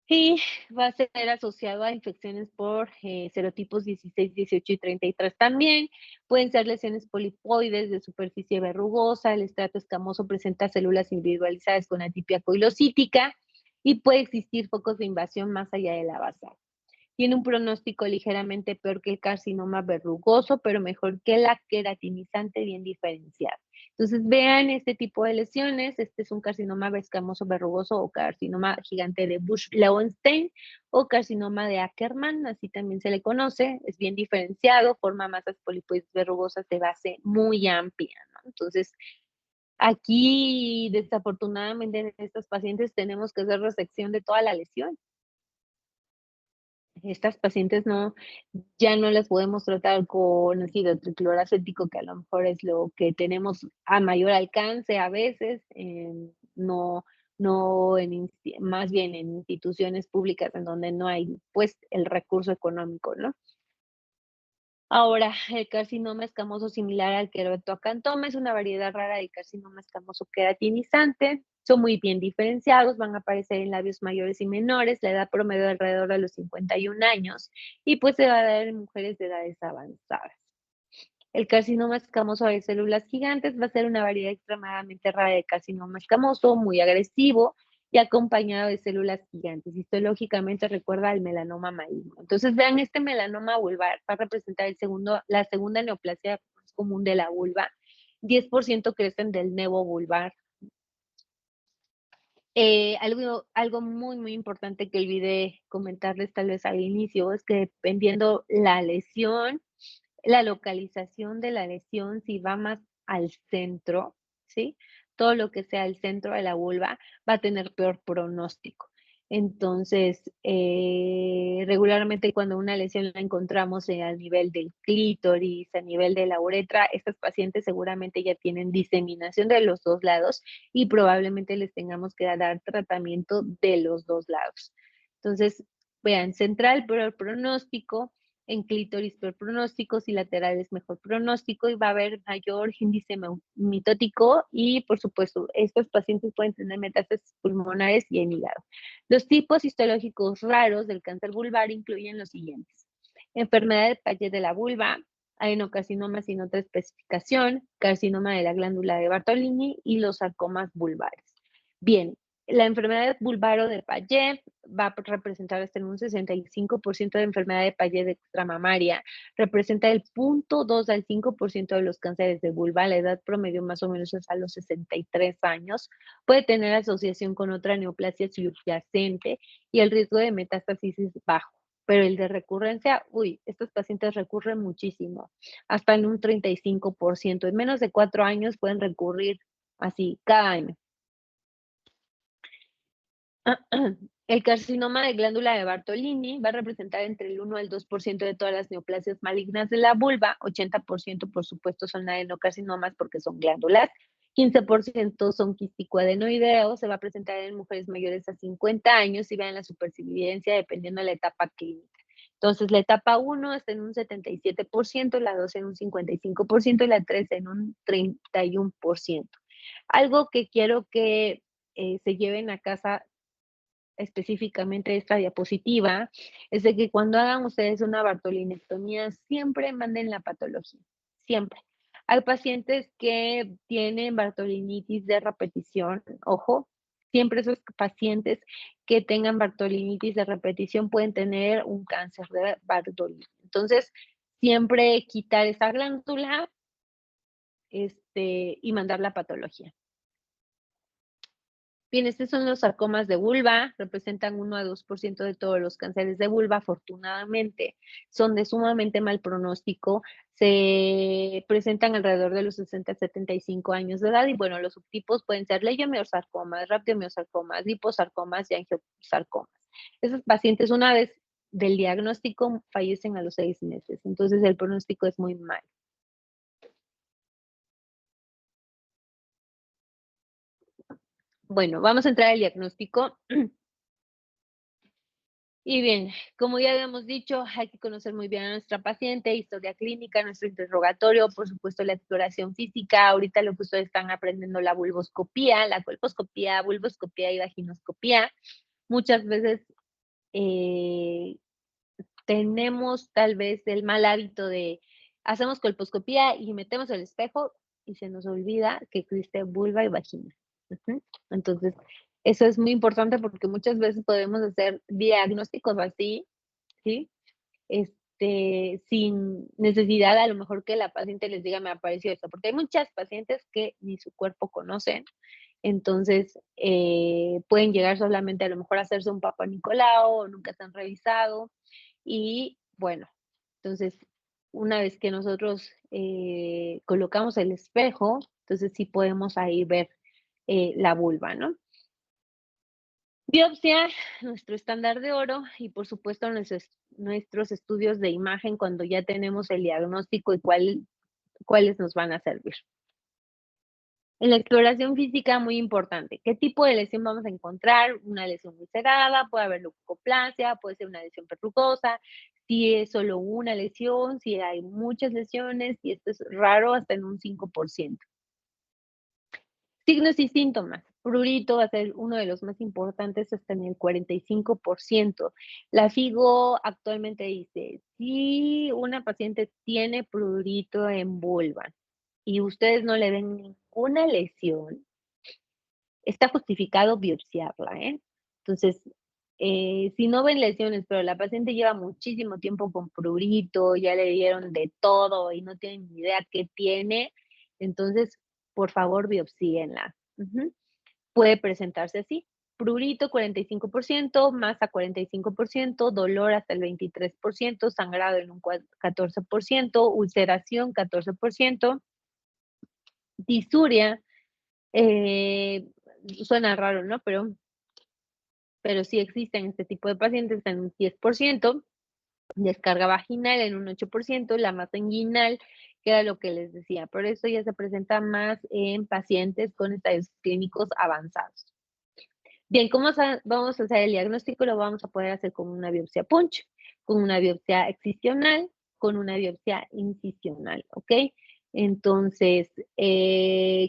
Y va a ser asociado a infecciones por serotipos 16, 18 y 33 también. Pueden ser lesiones polipoides de superficie verrugosa, el estrato escamoso presenta células individualizadas con atipia coilocítica y puede existir focos de invasión más allá de la basal. Tiene un pronóstico ligeramente peor que el carcinoma verrugoso, pero mejor que la queratinizante bien diferenciada. Entonces, vean este tipo de lesiones. Este es un carcinoma escamoso verrugoso o carcinoma gigante de Busch-Lowenstein o carcinoma de Ackermann, así también se le conoce. Es bien diferenciado, forma masas polipoides verrugosas de base muy amplia, ¿no? Entonces, aquí, desafortunadamente, en estos pacientes tenemos que hacer resección de toda la lesión. Estas pacientes ya no las podemos tratar con ácido tricloracético, que a lo mejor es lo que tenemos a mayor alcance a veces, no, no más bien en instituciones públicas en donde no hay pues el recurso económico, ¿no? Ahora, el carcinoma escamoso similar al queratoacantoma es una variedad rara de carcinoma escamoso queratinizante. Son muy bien diferenciados, van a aparecer en labios mayores y menores, la edad promedio alrededor de los 51 años y pues se va a dar en mujeres de edades avanzadas. El carcinoma escamoso de células gigantes va a ser una variedad extremadamente rara de carcinoma escamoso, muy agresivo y acompañado de células gigantes. Histológicamente recuerda al melanoma maligno. Entonces, vean, este melanoma vulvar va a representar la segunda neoplasia común de la vulva, 10% crecen del nevo vulvar. Algo muy, muy importante que olvidé comentarles tal vez al inicio es que dependiendo la lesión, la localización de la lesión, si va más al centro, ¿sí? Todo lo que sea el centro de la vulva va a tener peor pronóstico. Entonces, regularmente cuando una lesión la encontramos a nivel del clítoris, a nivel de la uretra, estas pacientes seguramente ya tienen diseminación de los dos lados y probablemente les tengamos que dar tratamiento de los dos lados. Entonces, vean, central, peor pronóstico, en clítoris peor pronóstico, y laterales mejor pronóstico y va a haber mayor índice mitótico y por supuesto estos pacientes pueden tener metástasis pulmonares y en hígado. Los tipos histológicos raros del cáncer vulvar incluyen los siguientes: enfermedad de Paget de la vulva, adenocarcinoma sin otra especificación, carcinoma de la glándula de Bartolini y los sarcomas vulvares. Bien, la enfermedad vulvaro de Paget va a representar hasta en un 65% de enfermedad de Paget extramamaria, representa el 0.2 al 5% de los cánceres de vulva, la edad promedio más o menos es a los 63 años, puede tener asociación con otra neoplasia subyacente y el riesgo de metástasis es bajo. Pero el de recurrencia, estos pacientes recurren muchísimo, hasta en un 35%. En menos de 4 años pueden recurrir así cada año. El carcinoma de glándula de Bartolini va a representar entre el 1 al 2% de todas las neoplasias malignas de la vulva, 80% por supuesto son adenocarcinomas porque son glándulas, 15% son quístico-adenoideos, se va a presentar en mujeres mayores a 50 años y vean la supervivencia dependiendo de la etapa clínica. Entonces, la etapa 1 está en un 77%, la 2 en un 55% y la 3 en un 31%. Algo que quiero que se lleven a casa específicamente esta diapositiva, es de que cuando hagan ustedes una bartolinectomía, siempre manden la patología, siempre. Hay pacientes que tienen bartolinitis de repetición, ojo, siempre esos pacientes que tengan bartolinitis de repetición pueden tener un cáncer de Bartolini. Entonces, siempre quitar esa glándula y mandar la patología. Bien, estos son los sarcomas de vulva, representan 1 a 2% de todos los cánceres de vulva, afortunadamente, son de sumamente mal pronóstico, se presentan alrededor de los 60 a 75 años de edad y bueno, los subtipos pueden ser leiomiosarcomas, raptiomyosarcomas, liposarcomas y angiosarcomas. Esos pacientes una vez del diagnóstico fallecen a los 6 meses, entonces el pronóstico es muy mal. Bueno, vamos a entrar al diagnóstico. Y bien, como ya habíamos dicho, hay que conocer muy bien a nuestra paciente, historia clínica, nuestro interrogatorio, por supuesto la exploración física. Ahorita lo que ustedes están aprendiendo, la vulvoscopía, la colposcopía, vulvoscopía y vaginoscopía. Muchas veces tenemos tal vez el mal hábito de hacemos colposcopía y metemos el espejo y se nos olvida que existe vulva y vagina. Entonces, eso es muy importante porque muchas veces podemos hacer diagnósticos así, ¿sí? Sin necesidad a lo mejor que la paciente les diga me apareció esto, porque hay muchas pacientes que ni su cuerpo conocen, entonces pueden llegar solamente a lo mejor a hacerse un Papa Nicolau o nunca se han revisado y bueno, entonces una vez que nosotros colocamos el espejo, entonces sí podemos ahí ver la vulva, ¿no? Biopsia, nuestro estándar de oro y por supuesto nuestros estudios de imagen cuando ya tenemos el diagnóstico y cuáles nos van a servir. En la exploración física, muy importante, ¿qué tipo de lesión vamos a encontrar? Una lesión muy cerrada, puede haber leucoplasia, puede ser una lesión verrugosa, si es solo una lesión, si hay muchas lesiones, y esto es raro hasta en un 5%. Signos y síntomas. Prurito va a ser uno de los más importantes hasta en el 45%. La FIGO actualmente dice, si una paciente tiene prurito en vulva y ustedes no le ven ninguna lesión, está justificado biopsiarla, ¿eh? Entonces, si no ven lesiones, pero la paciente lleva muchísimo tiempo con prurito, ya le dieron de todo y no tienen ni idea qué tiene, entonces, por favor, biopsíenla. Ujú. Puede presentarse así: prurito 45%, masa 45%, dolor hasta el 23%, sangrado en un 14%, ulceración 14%, disuria, eh, suena raro, ¿no? Pero sí existen este tipo de pacientes en un 10%, descarga vaginal en un 8%, la masa inguinal, que era lo que les decía, pero esto ya se presenta más en pacientes con estadios clínicos avanzados. Bien, vamos a hacer el diagnóstico? Lo vamos a poder hacer con una biopsia punch, con una biopsia excisional, con una biopsia incisional, ¿ok? Entonces,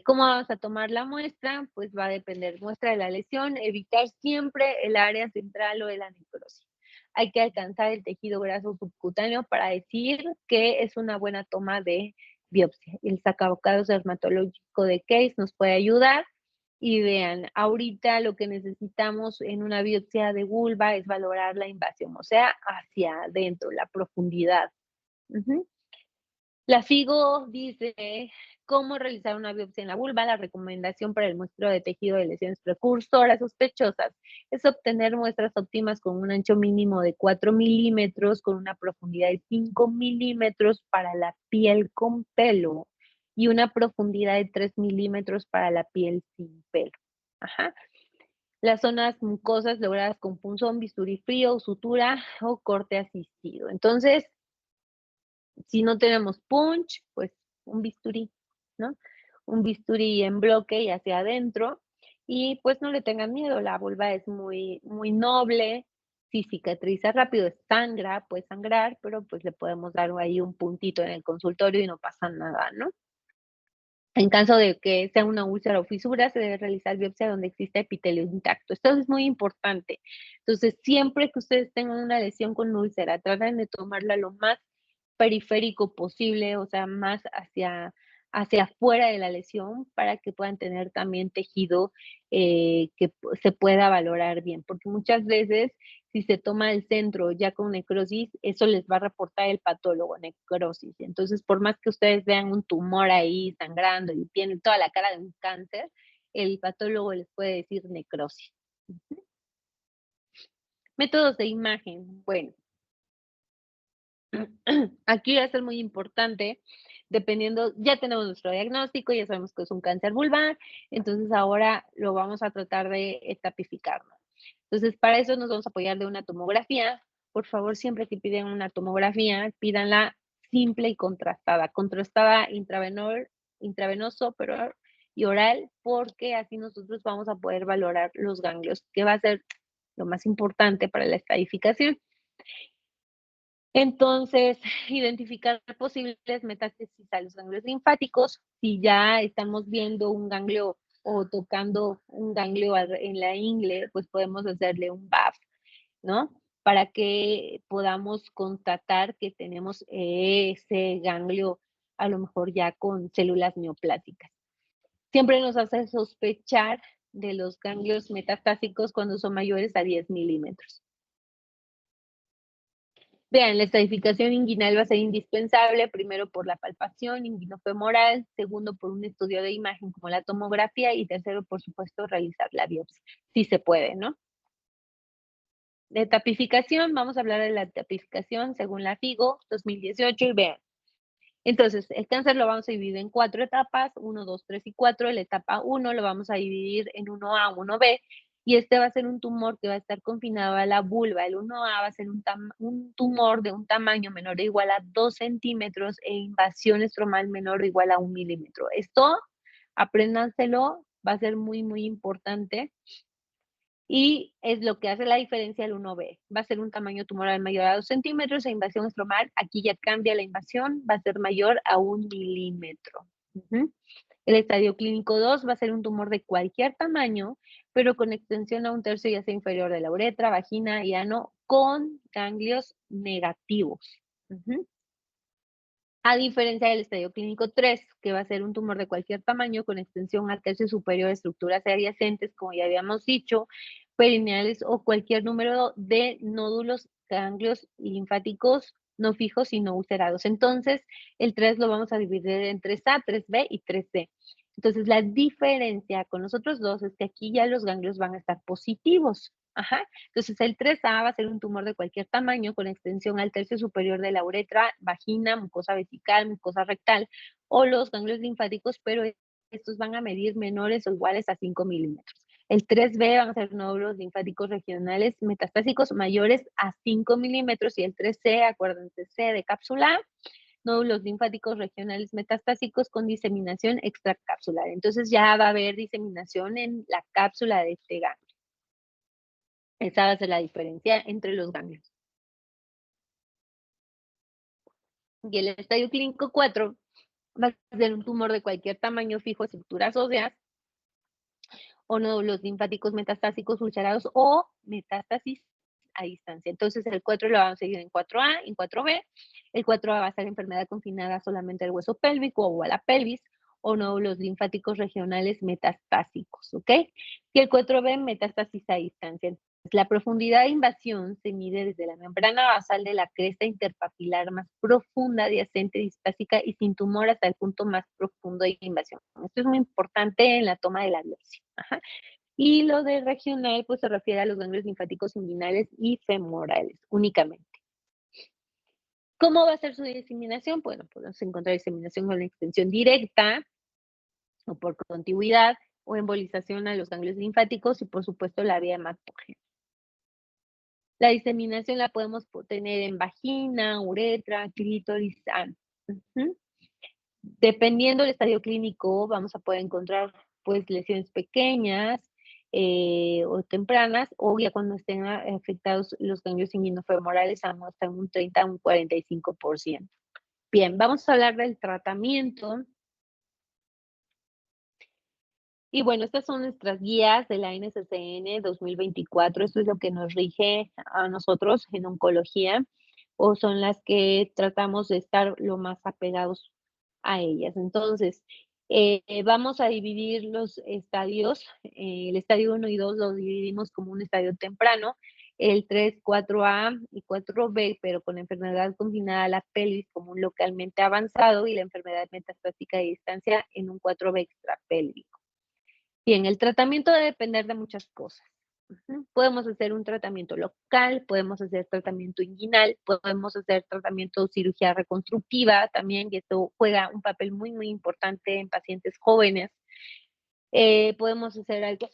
¿cómo vamos a tomar la muestra? Pues va a depender muestra de la lesión, evitar siempre el área central o de la necrosis. Hay que alcanzar el tejido graso subcutáneo para decir que es una buena toma de biopsia. El sacabocados dermatológico de Case nos puede ayudar. Y vean, ahorita lo que necesitamos en una biopsia de vulva es valorar la invasión, o sea, hacia adentro, la profundidad. Ujú. La FIGO dice cómo realizar una biopsia en la vulva. La recomendación para el muestreo de tejido de lesiones precursoras sospechosas es obtener muestras óptimas con un ancho mínimo de 4 milímetros, con una profundidad de 5 milímetros para la piel con pelo y una profundidad de 3 milímetros para la piel sin pelo. Ajá. Las zonas mucosas logradas con punzón, bisturí frío, sutura o corte asistido. Entonces, si no tenemos punch, pues un bisturí, ¿no? Un bisturí en bloque y hacia adentro. Y pues no le tengan miedo, la vulva es muy, muy noble, si cicatriza rápido, sangra, puede sangrar, pero pues le podemos dar ahí un puntito en el consultorio y no pasa nada, ¿no? En caso de que sea una úlcera o fisura, se debe realizar biopsia donde exista epitelio intacto. Esto es muy importante. Entonces, siempre que ustedes tengan una lesión con úlcera, traten de tomarla lo más periférico posible, o sea, más hacia afuera de la lesión para que puedan tener también tejido se pueda valorar bien, porque muchas veces si se toma el centro ya con necrosis, eso les va a reportar el patólogo, necrosis. Entonces, por más que ustedes vean un tumor ahí sangrando y tienen toda la cara de un cáncer, el patólogo les puede decir necrosis. Métodos de imagen. Bueno, aquí va a ser muy importante, dependiendo, ya tenemos nuestro diagnóstico, ya sabemos que es un cáncer vulvar, entonces ahora lo vamos a tratar de etapificar, ¿no? Entonces, para eso nos vamos a apoyar de una tomografía. Por favor, siempre que piden una tomografía, pídanla simple y contrastada. Contrastada intravenoso, pero y oral, porque así nosotros vamos a poder valorar los ganglios, que va a ser lo más importante para la estadificación. Entonces, identificar posibles metástasis a los ganglios linfáticos. Si ya estamos viendo un ganglio o tocando un ganglio en la ingle, pues podemos hacerle un BAF, ¿no? Para que podamos constatar que tenemos ese ganglio a lo mejor ya con células neoplásicas. Siempre nos hace sospechar de los ganglios metastásicos cuando son mayores a 10 milímetros. Vean, la estratificación inguinal va a ser indispensable, primero por la palpación inguinofemoral, segundo por un estudio de imagen como la tomografía y tercero, por supuesto, realizar la biopsia, si se puede, ¿no? De tapificación, vamos a hablar de la tapificación según la FIGO 2018 y vean. Entonces, el cáncer lo vamos a dividir en 4 etapas, 1, 2, 3 y 4. La etapa 1 lo vamos a dividir en 1A, 1B, y este va a ser un tumor que va a estar confinado a la vulva. El 1A va a ser un tumor de un tamaño menor o igual a 2 centímetros e invasión estromal menor o igual a 1 milímetro. Esto, apréndanselo, va a ser muy, muy importante. Y es lo que hace la diferencia el 1B. Va a ser un tamaño tumoral mayor a 2 centímetros e invasión estromal. Aquí ya cambia la invasión, va a ser mayor a 1 milímetro. El estadio clínico 2 va a ser un tumor de cualquier tamaño, pero con extensión a 1/3 ya sea inferior de la uretra, vagina y ano, con ganglios negativos. A diferencia del estadio clínico 3, que va a ser un tumor de cualquier tamaño con extensión al tercio superior de estructuras adyacentes, como ya habíamos dicho, perineales o cualquier número de nódulos, ganglios linfáticos no fijos, sino ulcerados. Entonces, el 3 lo vamos a dividir en 3A, 3B y 3C. Entonces, la diferencia con los otros dos es que aquí ya los ganglios van a estar positivos. Ajá. Entonces, el 3A va a ser un tumor de cualquier tamaño con extensión al tercio superior de la uretra, vagina, mucosa vesical, mucosa rectal o los ganglios linfáticos, pero estos van a medir menores o iguales a 5 milímetros. El 3B van a ser nódulos linfáticos regionales metastásicos mayores a 5 milímetros y el 3C, acuérdense, C de cápsula, nódulos linfáticos regionales metastásicos con diseminación extracapsular. Entonces ya va a haber diseminación en la cápsula de este ganglio. Esa va a ser la diferencia entre los ganglios. Y el estadio clínico 4 va a ser un tumor de cualquier tamaño fijo, estructuras óseas, o nódulos linfáticos metastásicos ulcerados o metástasis a distancia. Entonces, el 4 lo vamos a seguir en 4A, en 4B. El 4A va a ser enfermedad confinada solamente al hueso pélvico o a la pelvis, o nódulos linfáticos regionales metastásicos, ¿ok? Y el 4B, metástasis a distancia. La profundidad de invasión se mide desde la membrana basal de la cresta interpapilar más profunda, adyacente, dispásica y sin tumor hasta el punto más profundo de invasión. Esto es muy importante en la toma de la biopsia. Ajá. Y lo de regional, pues se refiere a los ganglios linfáticos inguinales y femorales únicamente. ¿Cómo va a ser su diseminación? Bueno, podemos encontrar diseminación con la extensión directa o por contigüidad o embolización a los ganglios linfáticos y por supuesto la vía hematógena. La diseminación la podemos tener en vagina, uretra, clítoris, ano. Dependiendo del estadio clínico, vamos a poder encontrar pues lesiones pequeñas o tempranas, o ya cuando estén afectados los ganglios inguinofemorales hasta un 30 a un 45%. Bien, vamos a hablar del tratamiento. Y bueno, estas son nuestras guías de la NCCN 2024. Esto es lo que nos rige a nosotros en oncología, o son las que tratamos de estar lo más apegados a ellas. Entonces, vamos a dividir los estadios. El estadio 1 y 2 lo dividimos como un estadio temprano, el 3, 4A y 4B, pero con enfermedad confinada a la pelvis como un localmente avanzado y la enfermedad metastática de distancia en un 4B extrapélvico. Bien, el tratamiento debe depender de muchas cosas. Podemos hacer un tratamiento local, podemos hacer tratamiento inguinal, podemos hacer tratamiento cirugía reconstructiva también, y esto juega un papel muy, muy importante en pacientes jóvenes. Podemos hacer algo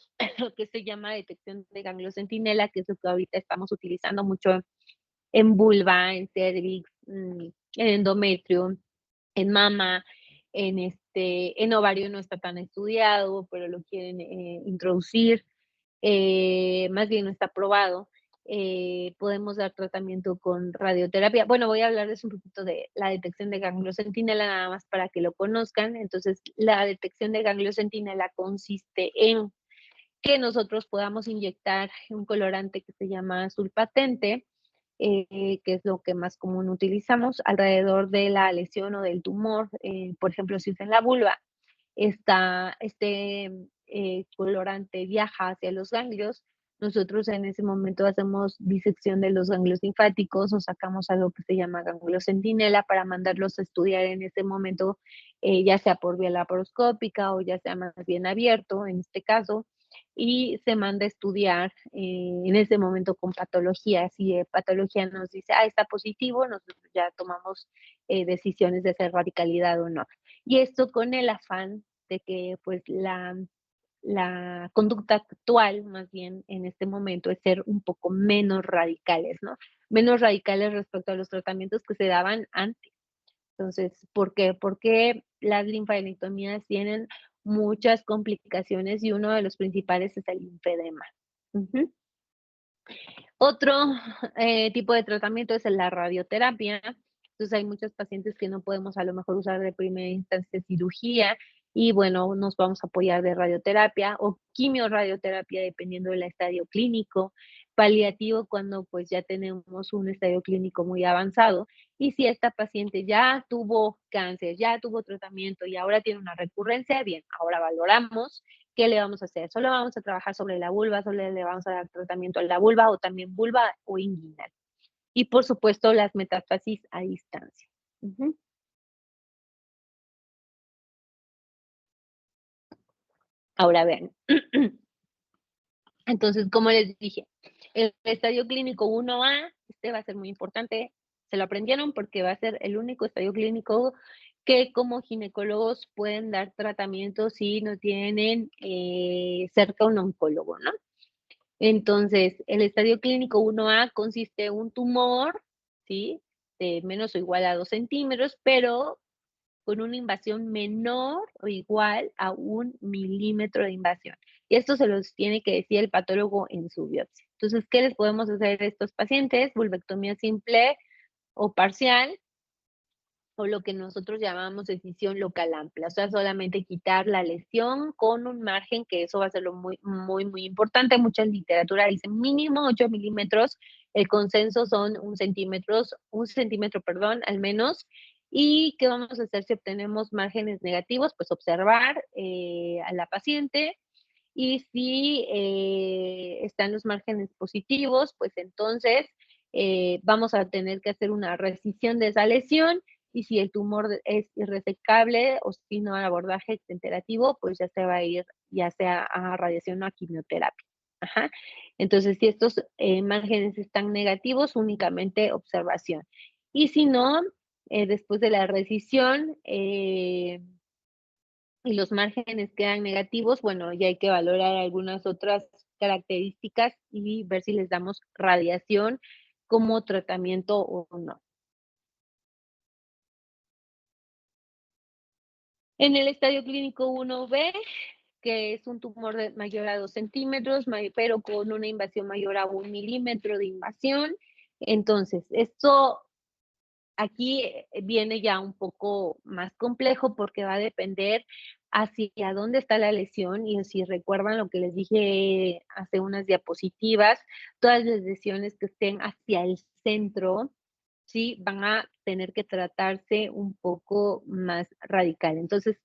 que se llama detección de ganglio centinela, que es lo que ahorita estamos utilizando mucho en vulva, en cervix, en endometrio, en mama, en ovario no está tan estudiado, pero lo quieren introducir, más bien no está probado. Podemos dar tratamiento con radioterapia. Bueno, voy a hablarles un poquito de la detección de ganglio centinela, nada más para que lo conozcan. Entonces, la detección de ganglio centinela consiste en que nosotros podamos inyectar un colorante que se llama sulpatente, que es lo que más común utilizamos alrededor de la lesión o del tumor. Por ejemplo, si es en la vulva, este colorante viaja hacia los ganglios. Nosotros en ese momento hacemos disección de los ganglios linfáticos o sacamos algo que se llama ganglio centinela para mandarlos a estudiar en ese momento, ya sea por vía laparoscópica o ya sea más bien abierto en este caso, y se manda a estudiar en ese momento con patología. Si patología nos dice, está positivo, nosotros ya tomamos decisiones de hacer radicalidad o no. Y esto con el afán de que pues la conducta actual, más bien en este momento, es ser un poco menos radicales, ¿no? Menos radicales respecto a los tratamientos que se daban antes. Entonces, ¿por qué? Porque las linfadenectomías tienen muchas complicaciones y uno de los principales es el linfedema. Otro tipo de tratamiento es la radioterapia. Entonces hay muchos pacientes que no podemos a lo mejor usar de primera instancia cirugía y bueno, nos vamos a apoyar de radioterapia o quimioradioterapia dependiendo del estadio clínico, paliativo cuando pues ya tenemos un estadio clínico muy avanzado y si esta paciente ya tuvo cáncer, ya tuvo tratamiento y ahora tiene una recurrencia, bien, ahora valoramos ¿qué le vamos a hacer? ¿Solo vamos a trabajar sobre la vulva, solo le vamos a dar tratamiento a la vulva o también vulva o inguinal? Y por supuesto, las metástasis a distancia. Ujú. Ahora vean. Entonces, como les dije, el estadio clínico 1A, este va a ser muy importante, se lo aprendieron porque va a ser el único estadio clínico que como ginecólogos pueden dar tratamiento si no tienen cerca un oncólogo, ¿no? Entonces, el estadio clínico 1A consiste en un tumor, ¿sí? De menos o igual a 2 centímetros, pero con una invasión menor o igual a 1 milímetro de invasión. Y esto se los tiene que decir el patólogo en su biopsia. Entonces, ¿qué les podemos hacer a estos pacientes? Vulvectomía simple o parcial, o lo que nosotros llamamos decisión local amplia, o sea, solamente quitar la lesión con un margen, que eso va a ser lo muy importante. Mucha literatura dice mínimo 8 milímetros, el consenso son 1 centímetro, perdón, al menos. ¿Y qué vamos a hacer si obtenemos márgenes negativos? Pues observar a la paciente, y si están los márgenes positivos, pues entonces vamos a tener que hacer una resección de esa lesión, y si el tumor es irresecable o si no al abordaje exenterativo, pues ya se va a ir ya sea a radiación o a quimioterapia. Ajá. Entonces, si estos márgenes están negativos, únicamente observación. Y si no, después de la resecisión, y los márgenes quedan negativos, bueno, ya hay que valorar algunas otras características y ver si les damos radiación como tratamiento o no. En el estadio clínico 1B, que es un tumor de mayor a 2 centímetros, pero con una invasión mayor a 1 milímetro de invasión. Entonces, esto aquí viene ya un poco más complejo porque va a depender hacia dónde está la lesión, y si recuerdan lo que les dije hace unas diapositivas, todas las lesiones que estén hacia el centro, sí, van a tener que tratarse un poco más radical. Entonces,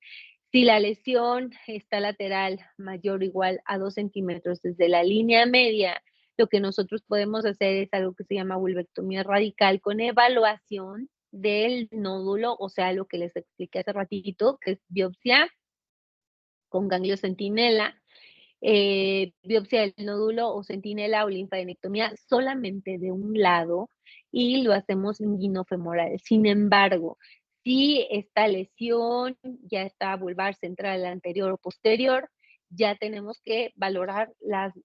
si la lesión está lateral mayor o igual a 2 centímetros desde la línea media, lo que nosotros podemos hacer es algo que se llama vulvectomía radical con evaluación del nódulo, o sea, lo que les expliqué hace ratito, que es biopsia con ganglio centinela, biopsia del nódulo o centinela o linfadenectomía solamente de un lado, y lo hacemos inguinofemoral. Sin embargo, si esta lesión ya está vulvar, central, anterior o posterior, ya tenemos que valorar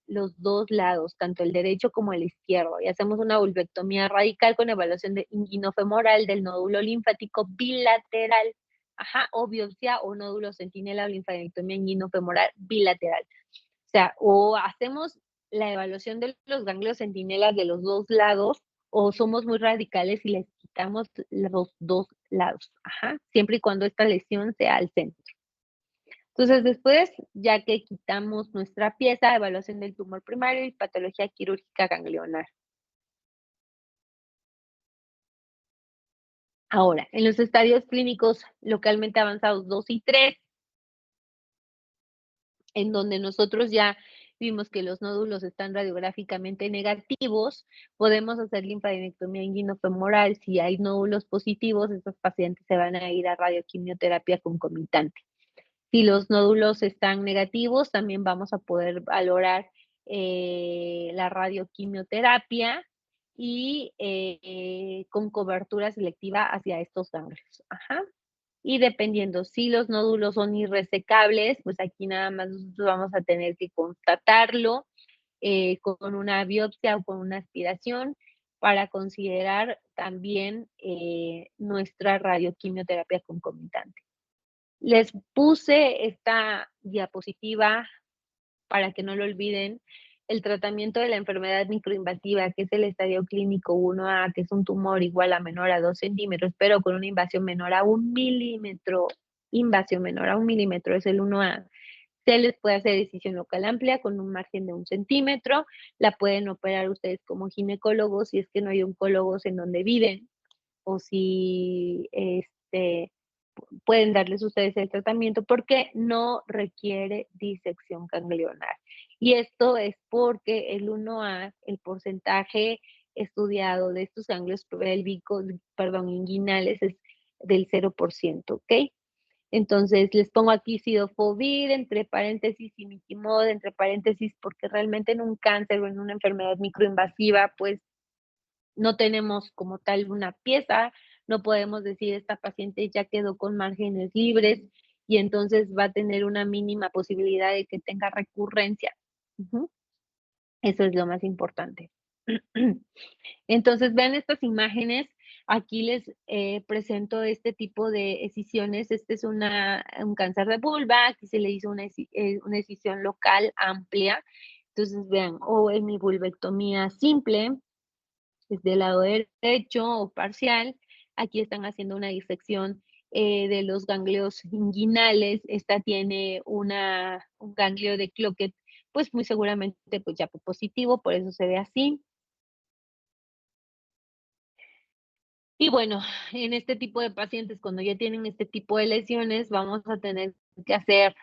los dos lados, tanto el derecho como el izquierdo, y hacemos una vulvectomía radical con evaluación de inguinofemoral del nódulo linfático bilateral. Ajá, o biopsia o nódulo centinela o linfadenectomía inguinofemoral bilateral. O sea, o hacemos la evaluación de los ganglios centinelas de los dos lados, o somos muy radicales y les quitamos los dos lados. Ajá, siempre y cuando esta lesión sea al centro. Entonces, después, ya que quitamos nuestra pieza, evaluación del tumor primario y patología quirúrgica ganglionar. Ahora, en los estadios clínicos localmente avanzados 2 y 3, en donde nosotros ya vimos que los nódulos están radiográficamente negativos, podemos hacer linfadenectomía inguinofemoral. Si hay nódulos positivos, estos pacientes se van a ir a radioquimioterapia concomitante. Si los nódulos están negativos, también vamos a poder valorar la radioquimioterapia y con cobertura selectiva hacia estos ganglios. Ajá. Y dependiendo si los nódulos son irresecables, pues aquí nada más nosotros vamos a tener que constatarlo con una biopsia o con una aspiración para considerar también nuestra radioquimioterapia concomitante. Les puse esta diapositiva para que no lo olviden. El tratamiento de la enfermedad microinvasiva, que es el estadio clínico 1A, que es un tumor igual a menor a 2 centímetros, pero con una invasión menor a 1 milímetro, invasión menor a 1 milímetro, es el 1A. Se les puede hacer decisión local amplia con un margen de 1 centímetro. La pueden operar ustedes como ginecólogos si es que no hay oncólogos en donde viven, o si pueden darles ustedes el tratamiento porque no requiere disección ganglionar. Y esto es porque el 1A, el porcentaje estudiado de estos ganglios pélvicos, perdón, inguinales es del 0%, ¿ok? Entonces les pongo aquí sidofovir entre paréntesis y mitimod entre paréntesis porque realmente en un cáncer o en una enfermedad microinvasiva pues no tenemos como tal una pieza, no podemos decir esta paciente ya quedó con márgenes libres y entonces va a tener una mínima posibilidad de que tenga recurrencia. Eso es lo más importante. Entonces, vean estas imágenes. Aquí les presento este tipo de escisiones. Este es un cáncer de vulva. Aquí se le hizo una escisión local amplia. Entonces, vean, o en mi vulvectomía simple, es del lado derecho o parcial. Aquí están haciendo una disección de los ganglios inguinales. Esta tiene un ganglio de Cloquet, pues muy seguramente pues ya positivo, por eso se ve así. Y bueno, en este tipo de pacientes, cuando ya tienen este tipo de lesiones, vamos a tener que hacer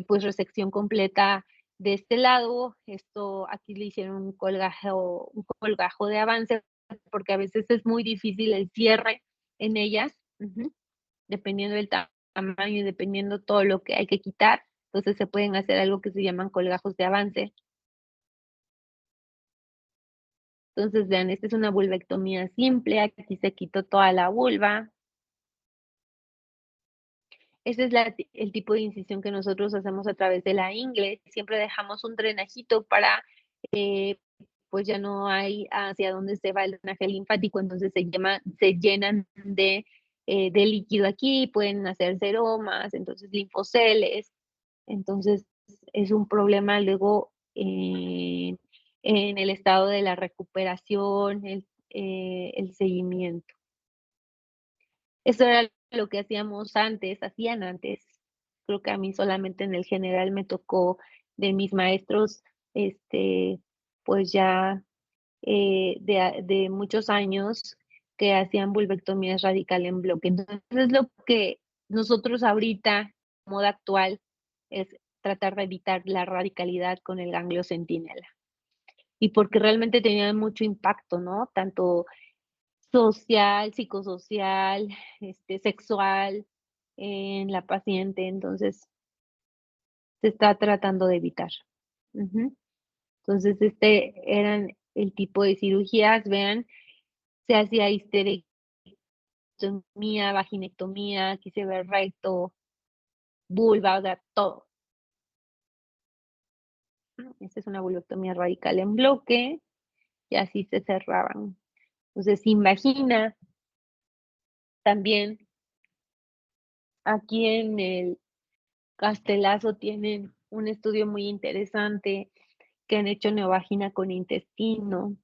pues resección completa de este lado. Esto aquí le hicieron un colgajo de avance porque a veces es muy difícil el cierre en ellas, dependiendo del tamaño y dependiendo todo lo que hay que quitar. Entonces se pueden hacer algo que se llaman colgajos de avance. Entonces, vean, esta es una vulvectomía simple, aquí se quitó toda la vulva. Ese es el tipo de incisión que nosotros hacemos a través de la ingle. Siempre dejamos un drenajito para, pues ya no hay hacia dónde se va el drenaje linfático, entonces se llenan de líquido aquí, pueden hacer seromas, entonces linfoceles. Entonces es un problema luego en el estado de la recuperación, el seguimiento. Eso era lo que hacían antes. Creo que a mí solamente en el general me tocó de mis maestros, pues ya de muchos años que hacían vulvectomías radical en bloque. Entonces, lo que nosotros ahorita, moda actual, es tratar de evitar la radicalidad con el ganglio centinela. Y porque realmente tenía mucho impacto, ¿no? Tanto social, psicosocial, sexual en la paciente, entonces se está tratando de evitar. Entonces, eran el tipo de cirugías, vean, se hacía histerectomía, vaginectomía, aquí se ve recto, vulva, o sea, todo. Esta es una vulvectomía radical en bloque y así se cerraban. Entonces, sin vagina, también aquí en el Castelazo tienen un estudio muy interesante que han hecho neovagina con intestino.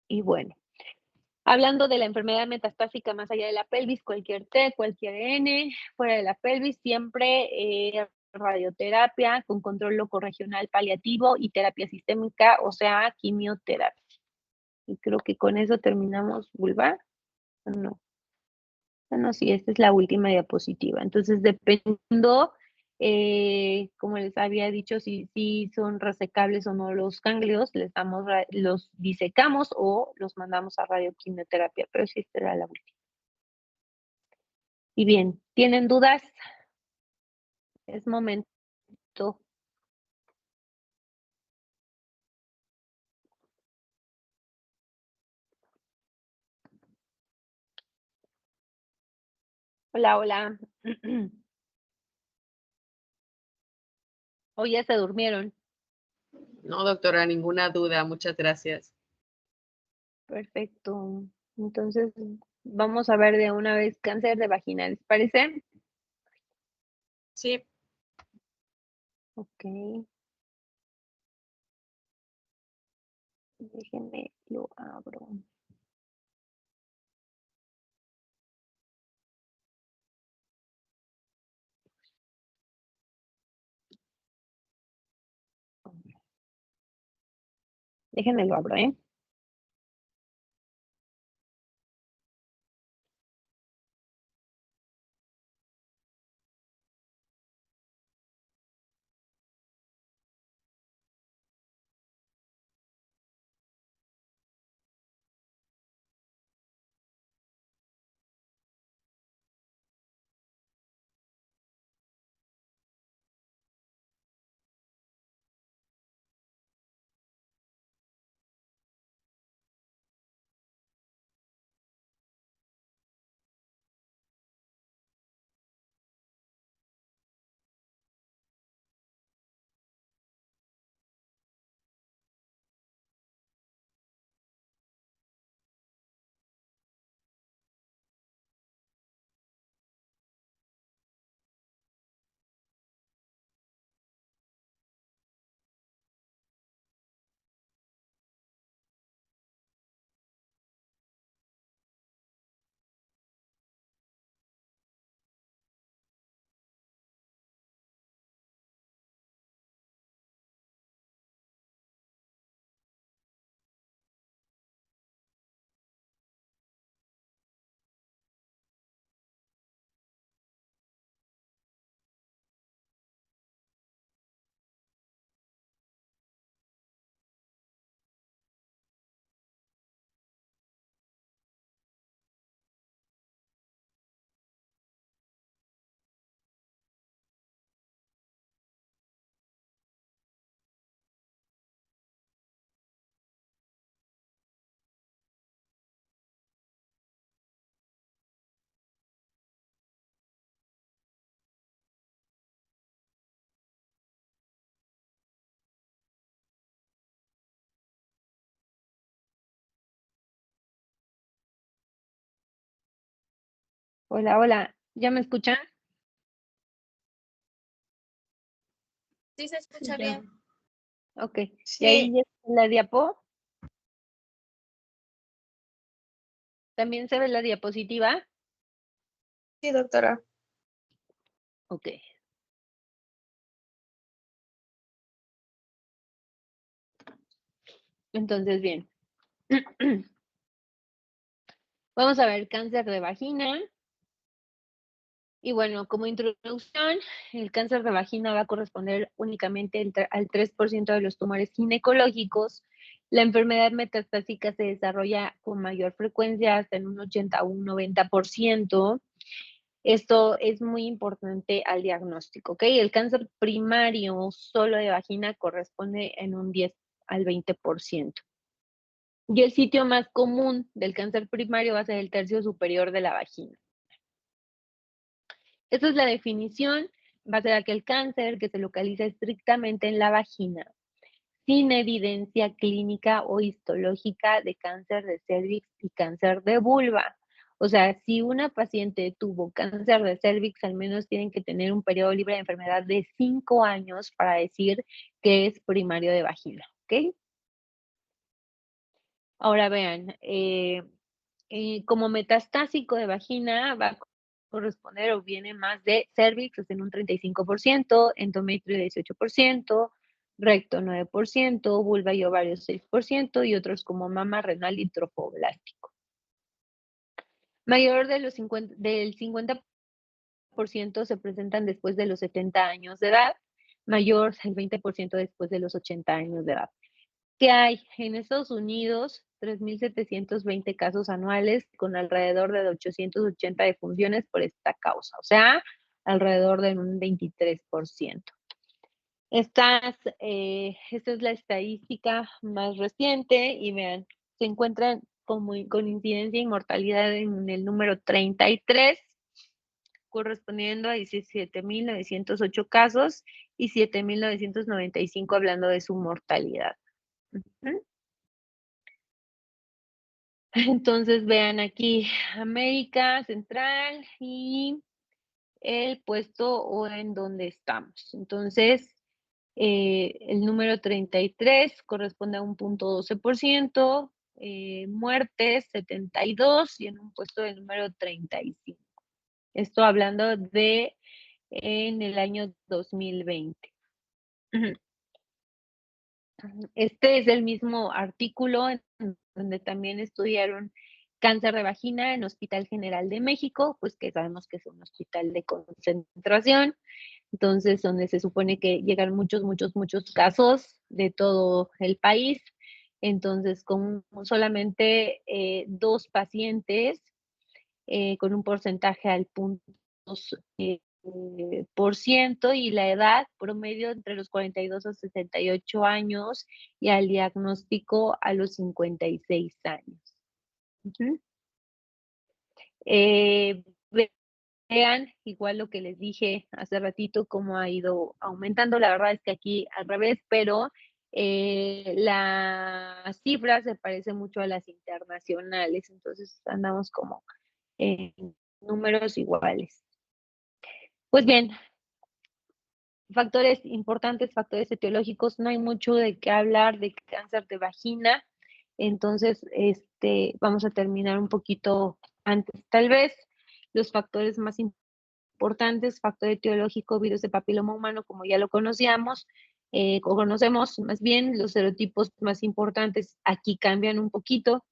Y bueno, hablando de la enfermedad metastásica más allá de la pelvis, cualquier T, cualquier N, fuera de la pelvis, siempre radioterapia con control locorregional paliativo y terapia sistémica, o sea, quimioterapia. Y creo que con eso terminamos vulvar. No. Bueno, sí, esta es la última diapositiva. Entonces, dependiendo, como les había dicho, si son resecables o no los ganglios, los disecamos o los mandamos a radioquimioterapia, pero sí, esta era la última. Y bien, ¿tienen dudas? Es momento. Hola, hola. O ya se durmieron. No, doctora, ninguna duda. Muchas gracias. Perfecto. Entonces, vamos a ver de una vez cáncer de vagina, ¿les parece? Sí. Ok. Déjenme lo abro. Déjenme lo abro, ¿eh? Hola, hola, ¿ya me escuchan? Sí, se Sí, escucha ya. bien. Okey, ¿y ahí Sí, ya está la diapo? ¿También se ve la diapositiva? sí, doctora. Okey. Entonces, bien. Vamos a ver cáncer de vagina. Y bueno, como introducción, el cáncer de vagina va a corresponder únicamente al 3% de los tumores ginecológicos. La enfermedad metastásica se desarrolla con mayor frecuencia, hasta en un 80 o un 90%. Esto es muy importante al diagnóstico, ¿ok? El cáncer primario solo de vagina corresponde en un 10 al 20%. Y el sitio más común del cáncer primario va a ser el tercio superior de la vagina. Esa es la definición. Va a ser aquel cáncer que se localiza estrictamente en la vagina, sin evidencia clínica o histológica de cáncer de cervix y cáncer de vulva. O sea, si una paciente tuvo cáncer de cervix, al menos tienen que tener un periodo libre de enfermedad de 5 años para decir que es primario de vagina, ¿ok? Ahora vean, como metastásico de vagina va a corresponder o viene más de cervix, es en un 35%, endometrio 18%, recto 9%, vulva y ovario 6% y otros como mama, renal y trofoblástico. Mayor de los 50, del 50% se presentan después de los 70 años de edad, mayor el 20% después de los 80 años de edad. ¿Qué hay? En Estados Unidos, 3.720 casos anuales con alrededor de 880 defunciones por esta causa, o sea, alrededor de un 23%. Esta es la estadística más reciente y vean, se encuentran con incidencia y mortalidad en el número 33, correspondiendo a 17.908 casos y 7.995 hablando de su mortalidad. Ujú. Entonces, vean aquí América Central y el puesto o en donde estamos. Entonces, el número 33 corresponde a un 0.12%, muertes 72 y en un puesto del número 35. Esto hablando de en el año 2020. Ujú. Este es el mismo artículo en donde también estudiaron cáncer de vagina en Hospital General de México, pues que sabemos que es un hospital de concentración, entonces donde se supone que llegan muchos, muchos, muchos casos de todo el país. Entonces, con solamente 2 pacientes, con un porcentaje al 0.2%, y la edad promedio entre los 42 a 68 años y al diagnóstico a los 56 años. Ujú. Eh, Vean, igual lo que les dije hace ratito, cómo ha ido aumentando. La verdad es que aquí al revés, pero la cifra se parece mucho a las internacionales, entonces andamos como en números iguales. Pues bien, factores importantes, factores etiológicos, no hay mucho de qué hablar de cáncer de vagina, entonces vamos a terminar un poquito antes. Tal vez los factores más importantes, factor etiológico, virus de papiloma humano, como ya lo conocíamos, o conocemos más bien, los serotipos más importantes aquí cambian un poquito,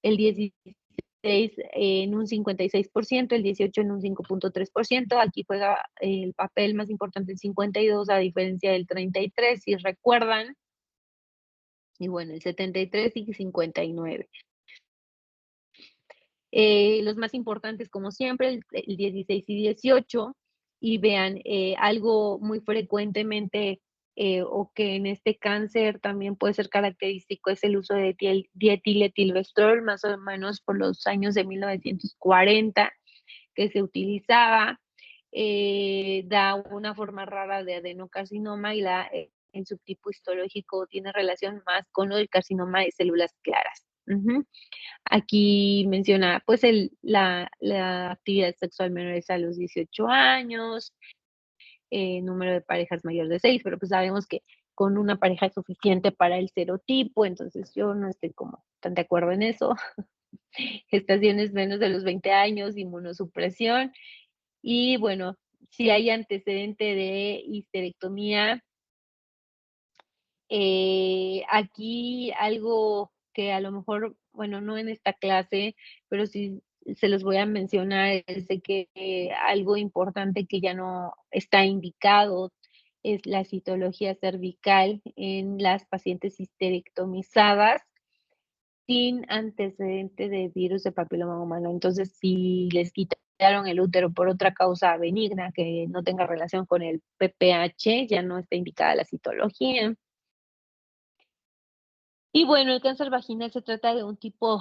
el 16 en un 56%, el 18 en un 5.3%, aquí juega el papel más importante el 52 a diferencia del 33, si recuerdan, y bueno, el 73 y 59. Los más importantes, como siempre, el 16 y 18, y vean, algo muy frecuentemente o que en este cáncer también puede ser característico es el uso de dietiletilvestrol, más o menos por los años de 1940 que se utilizaba, da una forma rara de adenocarcinoma y el subtipo histológico tiene relación más con lo del carcinoma de células claras. Ujú. Aquí menciona, pues, la actividad sexual menores a los 18 años, número de parejas mayor de 6, pero, pues, sabemos que con una pareja es suficiente para el serotipo, entonces yo no estoy como tan de acuerdo en eso. Gestaciones menos de los 20 años, inmunosupresión y, bueno, si hay antecedente de histerectomía. Aquí algo que a lo mejor, bueno, no en esta clase, pero sí se los voy a mencionar, es de que algo importante que ya no está indicado es la citología cervical en las pacientes histerectomizadas sin antecedente de virus de papiloma humano. Entonces, si les quitaron el útero por otra causa benigna que no tenga relación con el PPH, ya no está indicada la citología. Y bueno, el cáncer vaginal se trata de un tipo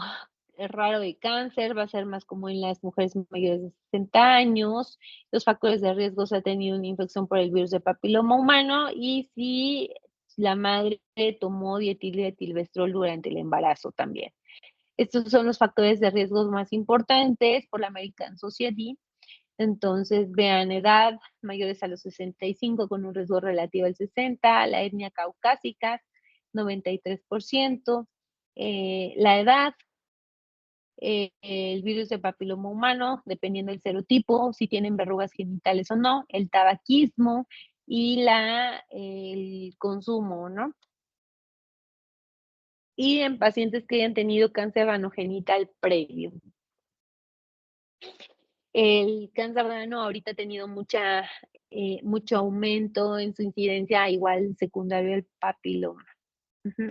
raro de cáncer, va a ser más común en las mujeres mayores de 60 años. Los factores de riesgo se ha tenido una infección por el virus de papiloma humano y si la madre tomó dietilvestrol durante el embarazo también. Estos son los factores de riesgo más importantes por la American Society. Entonces, vean edad, mayores a los 65 con un riesgo relativo al 60, la etnia caucásica, 93%, la edad, el virus de papiloma humano, dependiendo del serotipo, si tienen verrugas genitales o no, el tabaquismo y el consumo, ¿no? Y en pacientes que hayan tenido cáncer anogenital previo. El cáncer de ano ahorita ha tenido mucho aumento en su incidencia, igual secundario el papiloma,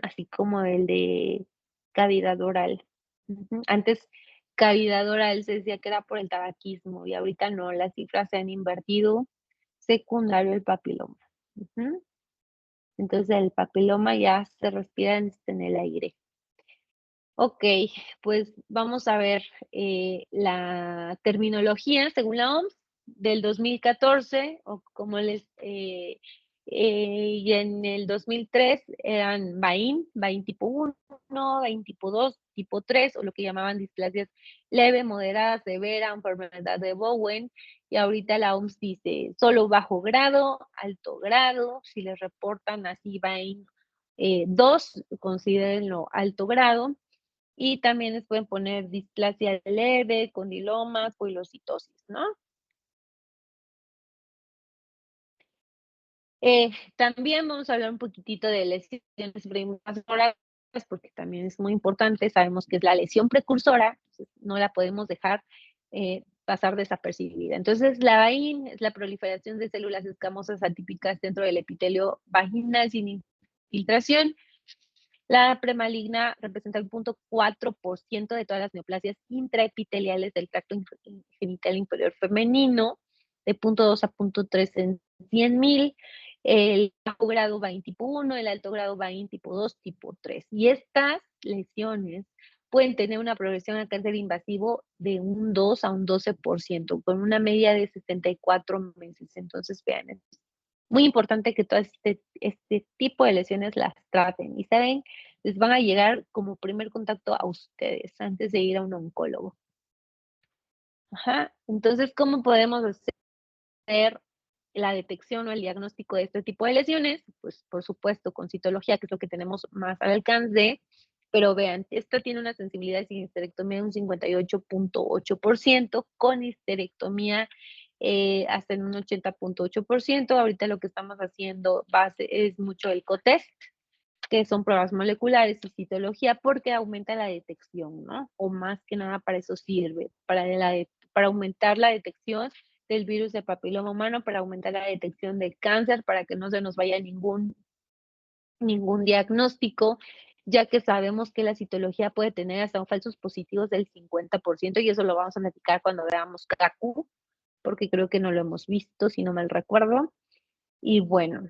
así como el de cavidad oral. Antes, cavidad oral se decía que era por el tabaquismo y ahorita no, las cifras se han invertido, secundario el papiloma. Entonces el papiloma ya se respira en el aire. Ok, pues vamos a ver la terminología según la OMS del 2014, o como y en el 2003 eran BAIN tipo 1, BAIN tipo 2, tipo 3, o lo que llamaban displasias leve, moderada, severa, enfermedad de Bowen, y ahorita la OMS dice solo bajo grado, alto grado, si les reportan así BAIN 2, considérenlo alto grado, y también les pueden poner displasia leve, condiloma, coilocitosis, ¿no? También vamos a hablar un poquitito de lesiones preinvasoras, porque también es muy importante. Sabemos que es la lesión precursora, entonces no la podemos dejar pasar desapercibida. Entonces, la VAIN es la proliferación de células escamosas atípicas dentro del epitelio vaginal sin infiltración. La premaligna representa el 0.4% de todas las neoplasias intraepiteliales del tracto genital inferior femenino, de 0.2 a 0.3 en 100,000. El bajo grado va en tipo 1, el alto grado va en tipo 2, tipo 3. Y estas lesiones pueden tener una progresión a cáncer invasivo de un 2 a un 12%, con una media de 64 meses. Entonces, vean, es muy importante que todo este tipo de lesiones las traten. Y saben, les van a llegar como primer contacto a ustedes antes de ir a un oncólogo. Ajá. Entonces, ¿cómo podemos hacer la detección o el diagnóstico de este tipo de lesiones? Pues, por supuesto, con citología, que es lo que tenemos más al alcance. Pero vean, esta tiene una sensibilidad sin histerectomía de un 58.8%, con histerectomía hasta en un 80.8%. Ahorita lo que estamos haciendo es mucho el cotest, que son pruebas moleculares y citología, porque aumenta la detección, ¿no? O más que nada para eso sirve, para aumentar la detección del virus de papiloma humano, para aumentar la detección del cáncer, para que no se nos vaya ningún diagnóstico, ya que sabemos que la citología puede tener hasta falsos positivos del 50%, y eso lo vamos a platicar cuando veamos CACU, porque creo que no lo hemos visto, si no mal recuerdo. Y bueno,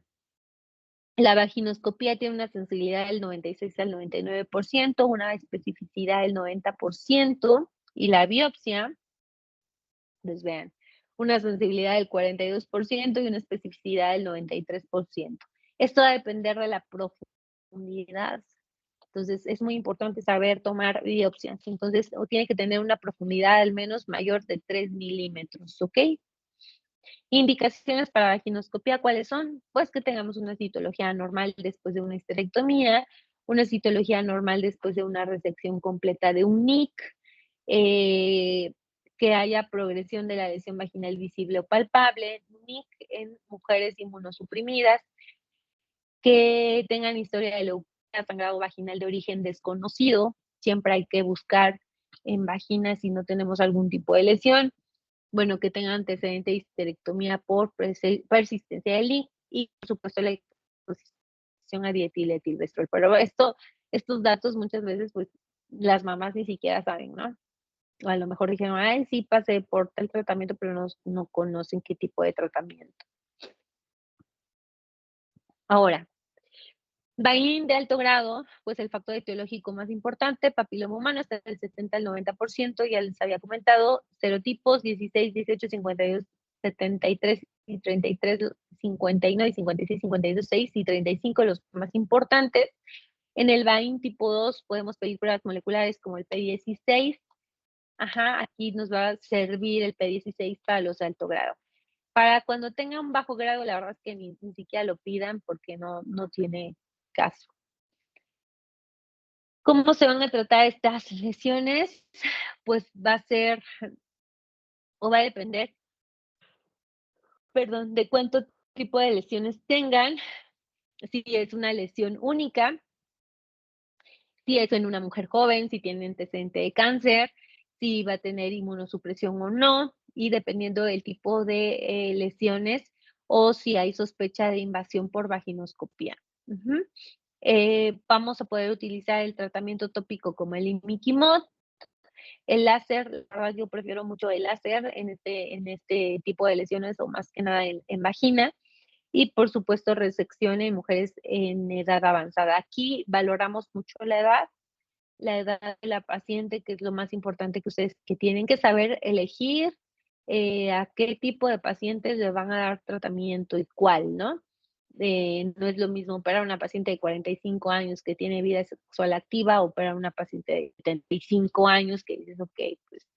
la vaginoscopía tiene una sensibilidad del 96 al 99%, una especificidad del 90%, y la biopsia, pues vean, una sensibilidad del 42% y una especificidad del 93%. Esto va a depender de la profundidad Entonces, es muy importante saber tomar biopsias. Entonces, o tiene que tener una profundidad al menos mayor de 3 milímetros, ¿ok? Indicaciones para vaginoscopía, ¿cuáles son? Pues que tengamos una citología normal después de una histerectomía, una citología normal después de una resección completa de un NIC, que haya progresión de la lesión vaginal visible o palpable, NIC en mujeres inmunosuprimidas, que tengan historia de leucemia, sangrado vaginal de origen desconocido. Siempre hay que buscar en vagina si no tenemos algún tipo de lesión. Bueno, que tengan antecedente de histerectomía por persistencia del NIC y, por supuesto, la exposición a dietiletilvestrol. Pero estos datos muchas veces, pues, las mamás ni siquiera saben, ¿no? O a lo mejor dijeron, ay, sí, pasé por tal tratamiento, pero no conocen qué tipo de tratamiento. Ahora, Vain de alto grado, pues el factor etiológico más importante, papiloma humano, está del 70 al 90%, ya les había comentado, serotipos 16, 18, 52, 73 y 33, 59 y 56, 52, 6 y 35, los más importantes. En el Vain tipo 2 podemos pedir pruebas moleculares como el P16. Ajá, aquí nos va a servir el P16 para los de alto grado. Para cuando tengan un bajo grado, la verdad es que ni siquiera lo pidan porque no tiene caso. ¿Cómo se van a tratar estas lesiones? Pues va a ser, o va a depender, perdón, de cuánto tipo de lesiones tengan, si es una lesión única, si es en una mujer joven, si tiene antecedente de cáncer, si va a tener inmunosupresión o no, y dependiendo del tipo de lesiones, o si hay sospecha de invasión por vaginoscopía. Vamos a poder utilizar el tratamiento tópico como el imiquimod. El láser, la verdad yo prefiero mucho el láser en este tipo de lesiones o más que nada en vagina. Y por supuesto resección en mujeres en edad avanzada. Aquí valoramos mucho la edad de la paciente, que es lo más importante que ustedes que tienen que saber elegir a qué tipo de pacientes le van a dar tratamiento y cuál, ¿no? No es lo mismo operar a una paciente de 45 años que tiene vida sexual activa o operar a una paciente de 75 años que dices, ok, pues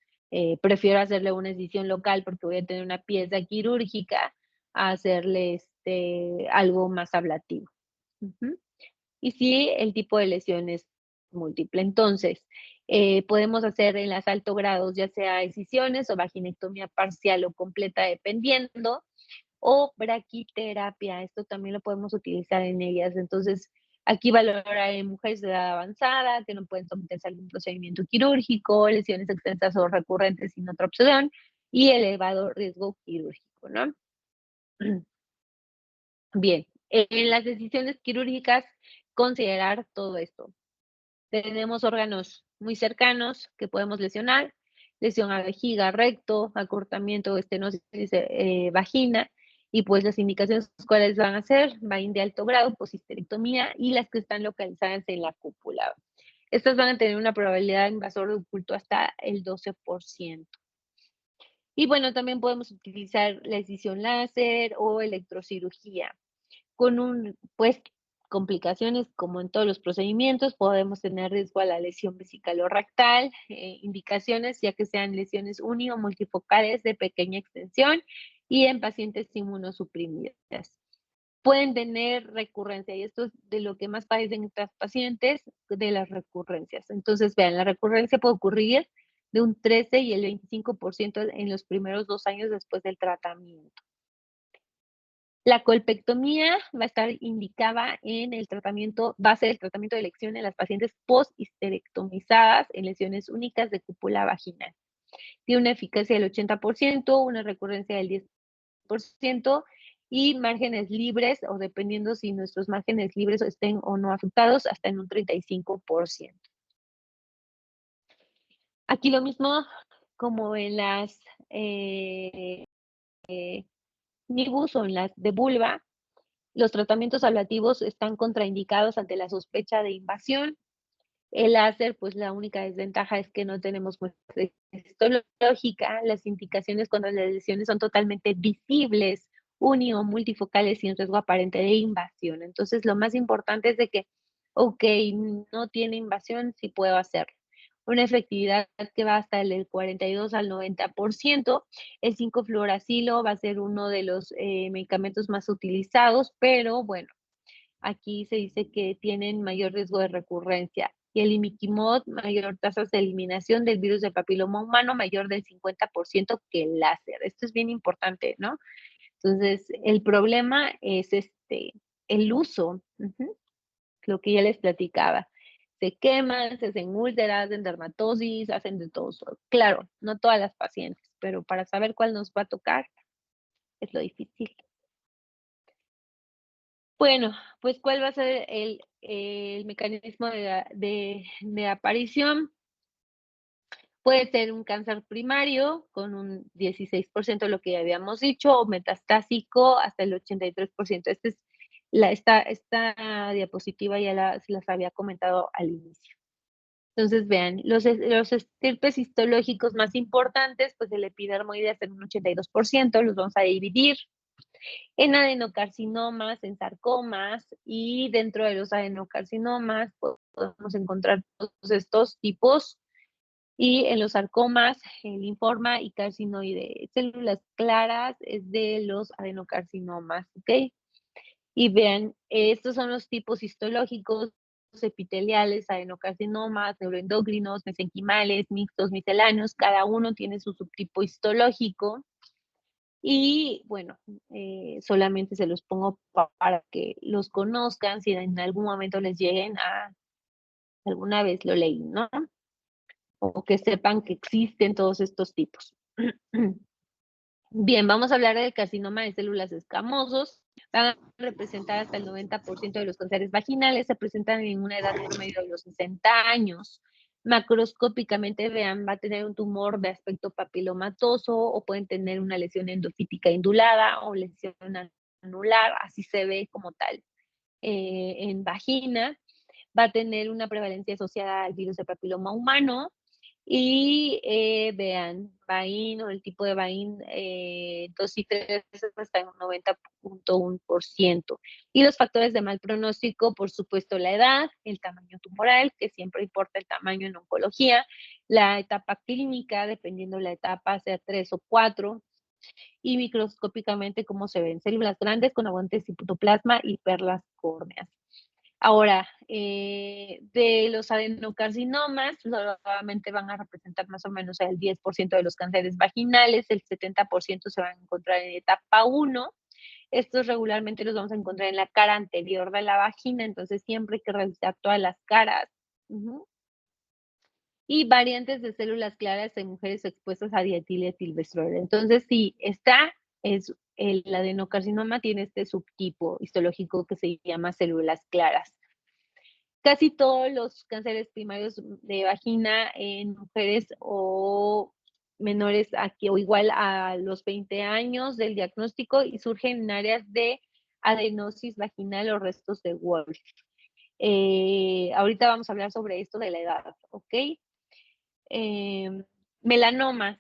prefiero hacerle una decisión local porque voy a tener una pieza quirúrgica a hacerle algo más ablativo. Y sí, el tipo de lesión es múltiple. Entonces, podemos hacer en las alto grados ya sea excisiones o vaginectomía parcial o completa dependiendo, o braquiterapia. Esto también lo podemos utilizar en ellas. Entonces, aquí valorar en mujeres de edad avanzada que no pueden someterse a algún procedimiento quirúrgico, lesiones extensas o recurrentes sin otra opción y elevado riesgo quirúrgico, ¿no? Bien, en las decisiones quirúrgicas, considerar todo esto. Tenemos órganos muy cercanos que podemos lesionar, lesión a vejiga, recto, acortamiento o estenosis vagina, y pues las indicaciones cuáles van a ser, vain de alto grado, poshisterectomía y las que están localizadas en la cúpula. Estas van a tener una probabilidad de invasor de oculto hasta el 12%. Y bueno, también podemos utilizar la decisión láser o electrocirugía. Con pues, complicaciones como en todos los procedimientos, podemos tener riesgo a la lesión vesicalo-rectal, indicaciones ya que sean lesiones uni o multifocales de pequeña extensión y en pacientes inmunosuprimidas. Pueden tener recurrencia y esto es de lo que más padecen estas pacientes, de las recurrencias. Entonces, vean, la recurrencia puede ocurrir de un 13 y el 25% en los primeros 2 años después del tratamiento. La colpectomía va a estar indicada en el tratamiento, va a ser el tratamiento de elección en las pacientes post-histerectomizadas en lesiones únicas de cúpula vaginal. Tiene una eficacia del 80%, una recurrencia del 10% y márgenes libres, o dependiendo si nuestros márgenes libres estén o no afectados, hasta en un 35%. Aquí lo mismo como en las NIBUS o en las de vulva, los tratamientos ablativos están contraindicados ante la sospecha de invasión. El láser, pues la única desventaja es que no tenemos muestra histológica. Las indicaciones contra las lesiones son totalmente visibles, uni o multifocales sin riesgo aparente de invasión. Entonces, lo más importante es de que Ok, no tiene invasión, sí puedo hacerlo. Una efectividad que va hasta el 42 al 90%. El 5-fluoracilo va a ser uno de los medicamentos más utilizados, pero bueno, aquí se dice que tienen mayor riesgo de recurrencia. Y el imiquimod, mayor tasas de eliminación del virus del papiloma humano, mayor del 50% que el láser. Esto es bien importante, ¿no? Entonces, el problema es el uso. Lo que ya les platicaba. Se queman, se hacen úlceras, hacen dermatosis, hacen de todo. Claro, no todas las pacientes, pero para saber cuál nos va a tocar es lo difícil. Bueno, pues ¿cuál va a ser el mecanismo de aparición? Puede ser un cáncer primario con un 16% de lo que ya habíamos dicho, o metastásico hasta el 83%. Esta diapositiva ya se las había comentado al inicio. Entonces, vean, los estirpes histológicos más importantes, pues el epidermoides en un 82%, los vamos a dividir en adenocarcinomas, en sarcomas, y dentro de los adenocarcinomas podemos encontrar todos estos tipos, y en los sarcomas, el linfoma y carcinoide. Células claras es de los adenocarcinomas, ¿ok? Y vean, estos son los tipos histológicos epiteliales, adenocarcinomas, neuroendocrinos, mesenquimales, mixtos, misceláneos, cada uno tiene su subtipo histológico. Y bueno, solamente se los pongo para que los conozcan, si en algún momento les lleguen alguna vez lo leí, ¿no? O que sepan que existen todos estos tipos. Bien, vamos a hablar del carcinoma de células escamosos. Van a representar hasta el 90% de los cánceres vaginales, se presentan en una edad promedio de los 60 años. Macroscópicamente, vean, va a tener un tumor de aspecto papilomatoso o pueden tener una lesión endofítica indulada o lesión anular, así se ve como tal en vagina. Va a tener una prevalencia asociada al virus del papiloma humano. Y vean, Bain o el tipo de Bain 2 y 3 está en un 90.1%. Y los factores de mal pronóstico, por supuesto, la edad, el tamaño tumoral, que siempre importa el tamaño en oncología, la etapa clínica, dependiendo de la etapa, sea 3 o 4, y microscópicamente cómo se ven células grandes con abundante citoplasma y perlas córneas. Ahora, de los adenocarcinomas, solamente van a representar más o menos el 10% de los cánceres vaginales, el 70% se van a encontrar en etapa 1. Estos regularmente los vamos a encontrar en la cara anterior de la vagina, entonces siempre hay que revisar todas las caras. Y variantes de células claras en mujeres expuestas a dietilmetilbestrol. Entonces, sí, el adenocarcinoma tiene este subtipo histológico que se llama células claras. Casi todos los cánceres primarios de vagina en mujeres o menores aquí o igual a los 20 años del diagnóstico y surgen en áreas de adenosis vaginal o restos de Wolf. Ahorita vamos a hablar sobre esto de la edad, ¿ok? Melanomas,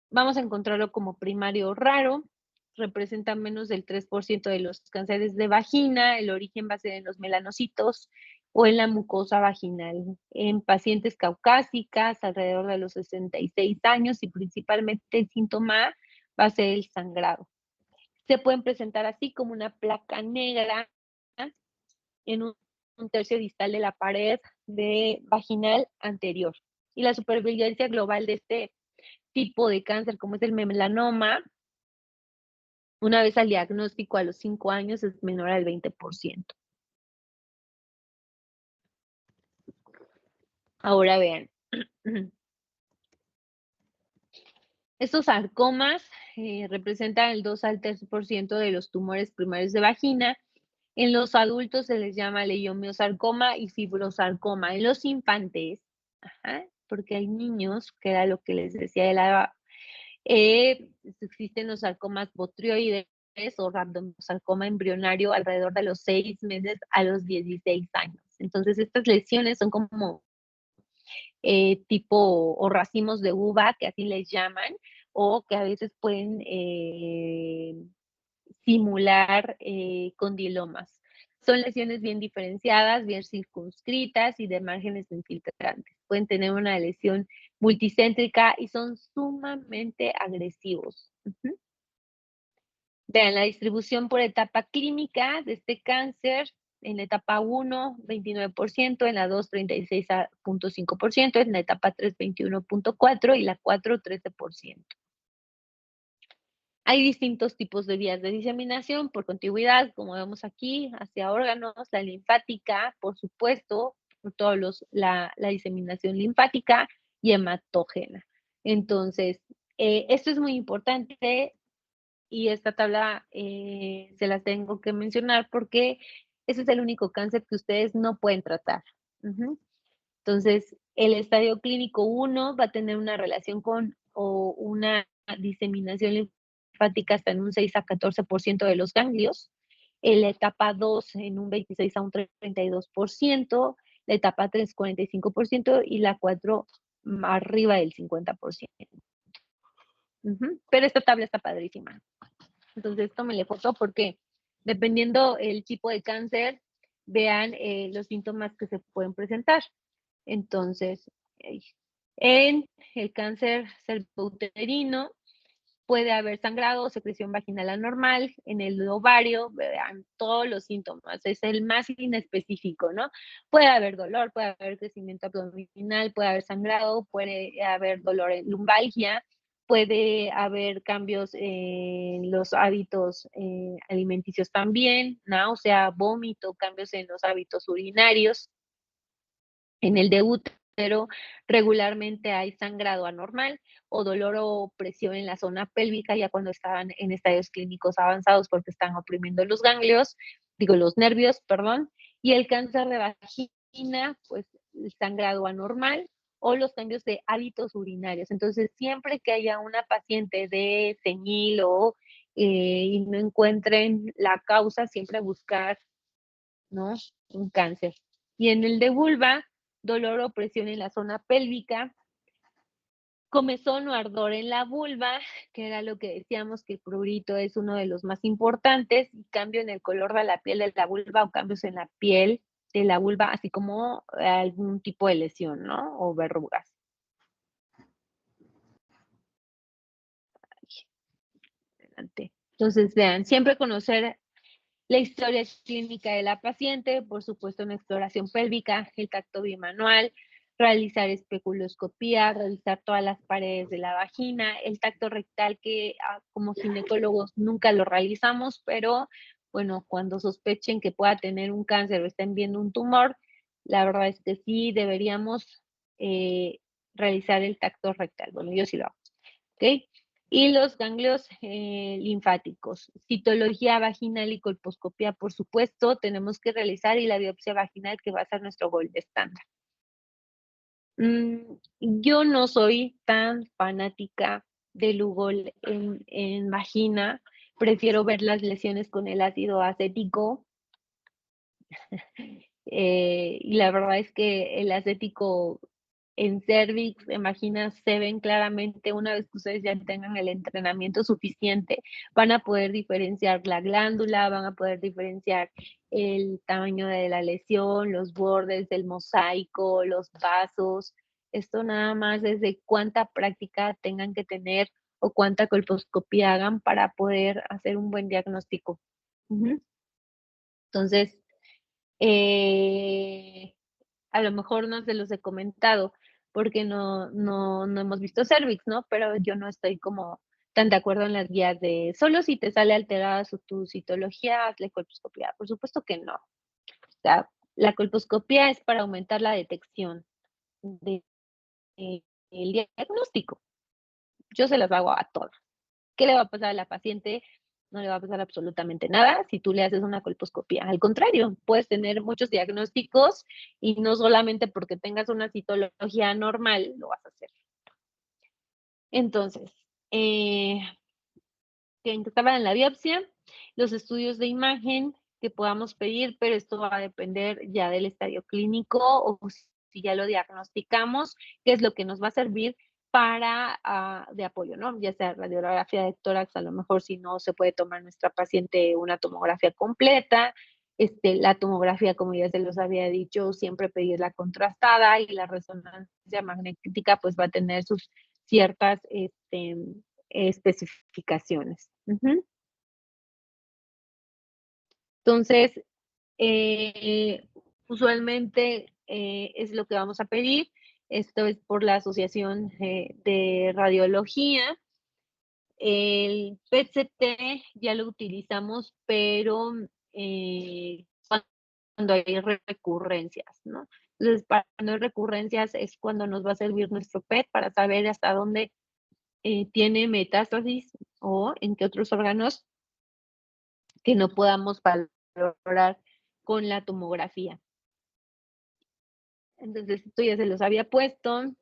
vamos a encontrarlo como primario raro, representa menos del 3% de los cánceres de vagina, el origen va a ser en los melanocitos o en la mucosa vaginal, en pacientes caucásicas alrededor de los 66 años y principalmente el síntoma va a ser el sangrado. Se pueden presentar así como una placa negra en un tercio distal de la pared vaginal anterior. Y la supervivencia global de este tipo de cáncer, como es el melanoma, una vez al diagnóstico a los 5 años es menor al 20%. Ahora vean, estos sarcomas representan el 2 al 3% de los tumores primarios de vagina. En los adultos se les llama leiomiosarcoma y fibrosarcoma. En los infantes, porque hay niños, que era lo que les decía de la existen los sarcomas botrioides o rhabdomyosarcoma embrionario alrededor de los 6 meses a los 16 años. Entonces, estas lesiones son como tipo o racimos de uva, que así les llaman, o que a veces pueden simular condilomas. Son lesiones bien diferenciadas, bien circunscritas y de márgenes infiltrantes. Pueden tener una lesión multicéntrica y son sumamente agresivos. Vean la distribución por etapa clínica de este cáncer. En la etapa 1, 29%, en la 2, 36.5%, en la etapa 3, 21.4% y la 4, 13%. Hay distintos tipos de vías de diseminación por contigüidad, como vemos aquí, hacia órganos, la linfática, por supuesto, por todos la diseminación linfática y hematógena. Entonces, esto es muy importante y esta tabla se las tengo que mencionar porque ese es el único cáncer que ustedes no pueden tratar. Entonces, el estadio clínico 1 va a tener una relación con o una diseminación linfática hasta en un 6 a 14% de los ganglios, en la etapa 2 en un 26 a un 32%, la etapa 3 45% y la 4 arriba del 50%. Pero esta tabla está padrísima. Entonces, tómenle foto porque dependiendo el tipo de cáncer, vean los síntomas que se pueden presentar. Entonces, en el cáncer cervouterino puede haber sangrado, secreción vaginal anormal, en el ovario, vean todos los síntomas, es el más inespecífico, ¿no? Puede haber dolor, puede haber crecimiento abdominal, puede haber sangrado, puede haber dolor en lumbalgia, puede haber cambios en los hábitos alimenticios también, náusea, vómito, cambios en los hábitos urinarios. En el de útero regularmente hay sangrado anormal o dolor o presión en la zona pélvica ya cuando estaban en estadios clínicos avanzados porque están oprimiendo los ganglios, los nervios, perdón. Y el cáncer de vagina, pues el sangrado anormal o los cambios de hábitos urinarios. Entonces, siempre que haya una paciente de ceñil o y no encuentren la causa, siempre buscar, ¿no?, un cáncer. Y en el de vulva, dolor o presión en la zona pélvica, comezón o ardor en la vulva, que era lo que decíamos que el prurito es uno de los más importantes, y cambio en el color de la piel de la vulva o cambios en la piel de la vulva, así como algún tipo de lesión, ¿no? O verrugas. Adelante. Entonces, vean, siempre conocer la historia clínica de la paciente, por supuesto una exploración pélvica, el tacto bimanual, realizar especuloscopía, revisar todas las paredes de la vagina, el tacto rectal que como ginecólogos nunca lo realizamos, pero bueno, cuando sospechen que pueda tener un cáncer o estén viendo un tumor, la verdad es que sí deberíamos realizar el tacto rectal. Bueno, yo sí lo hago, ¿ok? Y los ganglios linfáticos. Citología vaginal y colposcopía, por supuesto, tenemos que realizar, y la biopsia vaginal, que va a ser nuestro gold estándar. Yo no soy tan fanática del Lugol en vagina. Prefiero ver las lesiones con el ácido acético. Y la verdad es que el acético en cervix, en vagina, se ven claramente una vez que ustedes ya tengan el entrenamiento suficiente. Van a poder diferenciar la glándula, van a poder diferenciar el tamaño de la lesión, los bordes del mosaico, los vasos. Esto nada más es de cuánta práctica tengan que tener o cuánta colposcopía hagan para poder hacer un buen diagnóstico. Entonces, a lo mejor no se los he comentado porque no hemos visto cervix, ¿no? Pero yo no estoy como tan de acuerdo en las guías de solo si te sale alterada tu citología, hazle colposcopía. Por supuesto que no. O sea, la colposcopía es para aumentar la detección del diagnóstico. Yo se las hago a todas. ¿Qué le va a pasar a la paciente? No le va a pasar absolutamente nada si tú le haces una colposcopía. Al contrario, puedes tener muchos diagnósticos y no solamente porque tengas una citología normal lo vas a hacer. Entonces, que estaba en la biopsia, los estudios de imagen que podamos pedir, pero esto va a depender ya del estadio clínico o si ya lo diagnosticamos, qué es lo que nos va a servir para de apoyo, ¿no? Ya sea radiografía de tórax, a lo mejor si no se puede tomar nuestra paciente una tomografía completa, La tomografía, como ya se los había dicho, siempre pedir la contrastada, y la resonancia magnética pues va a tener sus ciertas especificaciones. Entonces, usualmente es lo que vamos a pedir. Esto es por la Asociación de Radiología. El PET-CT ya lo utilizamos, pero cuando hay recurrencias, ¿no? Entonces, cuando hay recurrencias es cuando nos va a servir nuestro PET para saber hasta dónde tiene metástasis o en qué otros órganos que no podamos valorar con la tomografía. Entonces, esto ya se los había puesto,